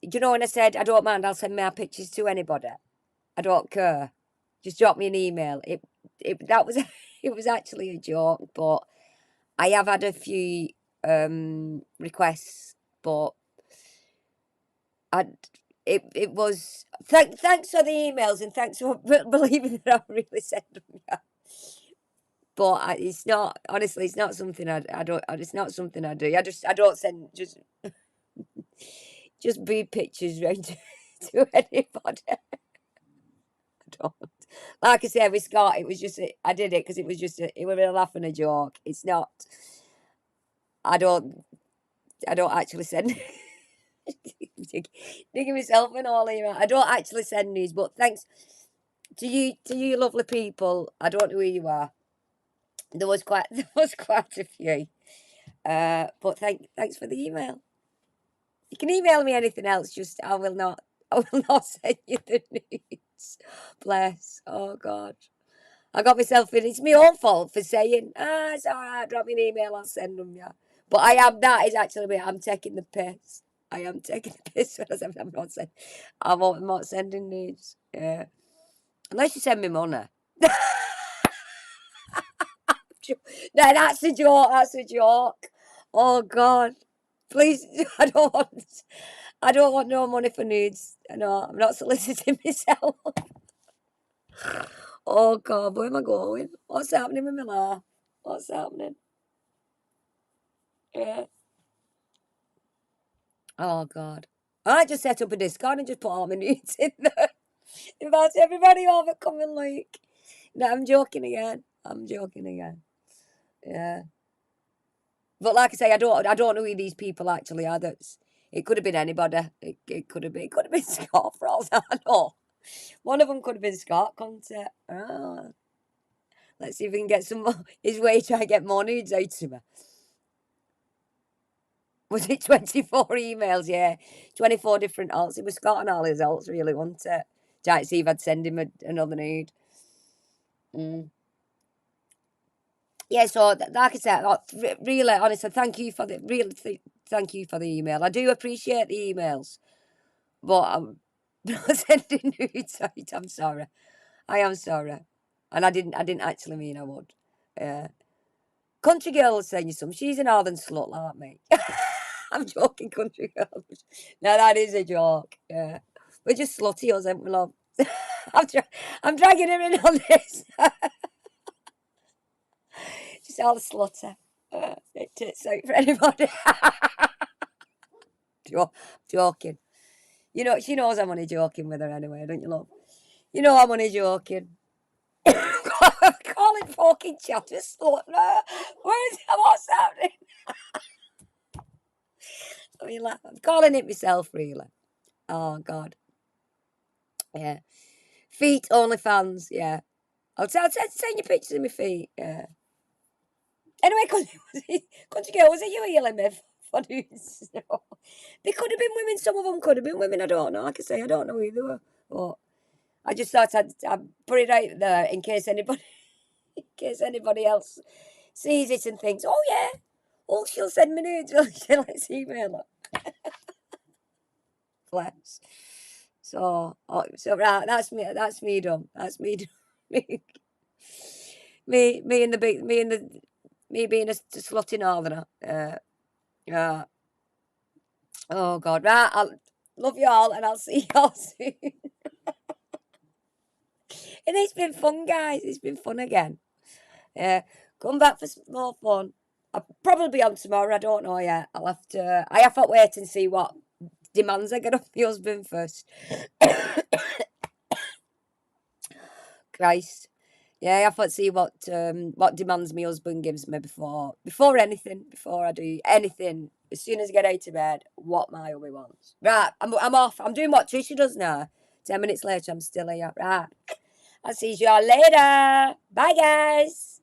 do you know when I said I don't mind, I'll send my pictures to anybody. I don't care. Just drop me an email. That was it was actually a joke, but I have had a few requests, but it was thanks for the emails and thanks for believing that I really sent them. Yeah. But it's not, honestly, it's not something I don't. It's not something I do. I don't send just boob pictures round to anybody. I don't. Like I said with Scott, it was just I did it because it was just it was a laugh and a joke. It's not. I don't actually send. Digging myself in all here. I don't actually send news, but thanks to you lovely people. I don't know who you are. There was quite a few. But thanks for the email. You can email me anything else, just I will not send you the news. Bless. Oh God. I got myself in. It's my own fault for saying, it's alright, drop me an email, I'll send them, yeah. But that is actually me. I'm taking the piss. I am taking the piss when I say I'm not sending nudes. Yeah. Unless you send me money. No, that's a joke. That's a joke. Oh God. Please, I don't want no money for nudes. No, I'm not soliciting myself. Oh God, where am I going? What's happening with my life? What's happening? Yeah. Oh God. I just set up a Discord and just put all my nudes in there. Invite everybody over, come and like. No, I'm joking again. Yeah. But like I say, I don't know who these people actually are. It could have been anybody. It could have been Scott for all I know. One of them could have been Scott, couldn't it? Oh. Let's see if we can get some more. His way to try and get more nudes out to me. Was it 24 emails? Yeah. 24 different alts. It was Scott and all his alts, really, wasn't it? Trying to see if I'd send him another nude. Yeah, so like I said, really, honestly, thank you for the email. I do appreciate the emails, but I'm not sending nudes out. I'm sorry. I am sorry, and I didn't actually mean I would. Country girl was saying you some. She's a northern slut like me. I'm joking, country girl. No, that is a joke. Yeah, we're just slutty, us, ain't we, love? I'm dragging her in on this. Just all the slutter. Tits out for anybody. Joking. You know, she knows I'm only joking with her anyway, don't you, love? You know I'm only joking. Call it fucking chatter slut. What's happening? I mean, like, I'm calling it myself, really. Oh, God. Yeah. Feet only fans, yeah. I'll send you pictures of my feet, yeah. Anyway, country girl, was it you yelling me for news? No. They could have been women. Some of them could have been women. I don't know. Like I say, I don't know who they were. But I just thought I'd put it out there in case anybody else sees it and thinks, oh yeah, oh she'll send me nudes. Let's email her. Bless. So right, that's me done. That's me done. me being a slutty northerner. Yeah. Oh God, right. I'll love you all, and I'll see you all soon. And it's been fun, guys. It's been fun again. Come back for some more fun. I'll probably be on tomorrow. I don't know yet. I have to wait and see what demands I get off my husband first. Christ. Yeah, I thought to see what demands my husband gives me before anything, before I do anything. As soon as I get out of bed, what my hubby wants. Right, I'm off. I'm doing what Trisha does now. 10 minutes later, I'm still here. Right, I'll see you all later. Bye, guys.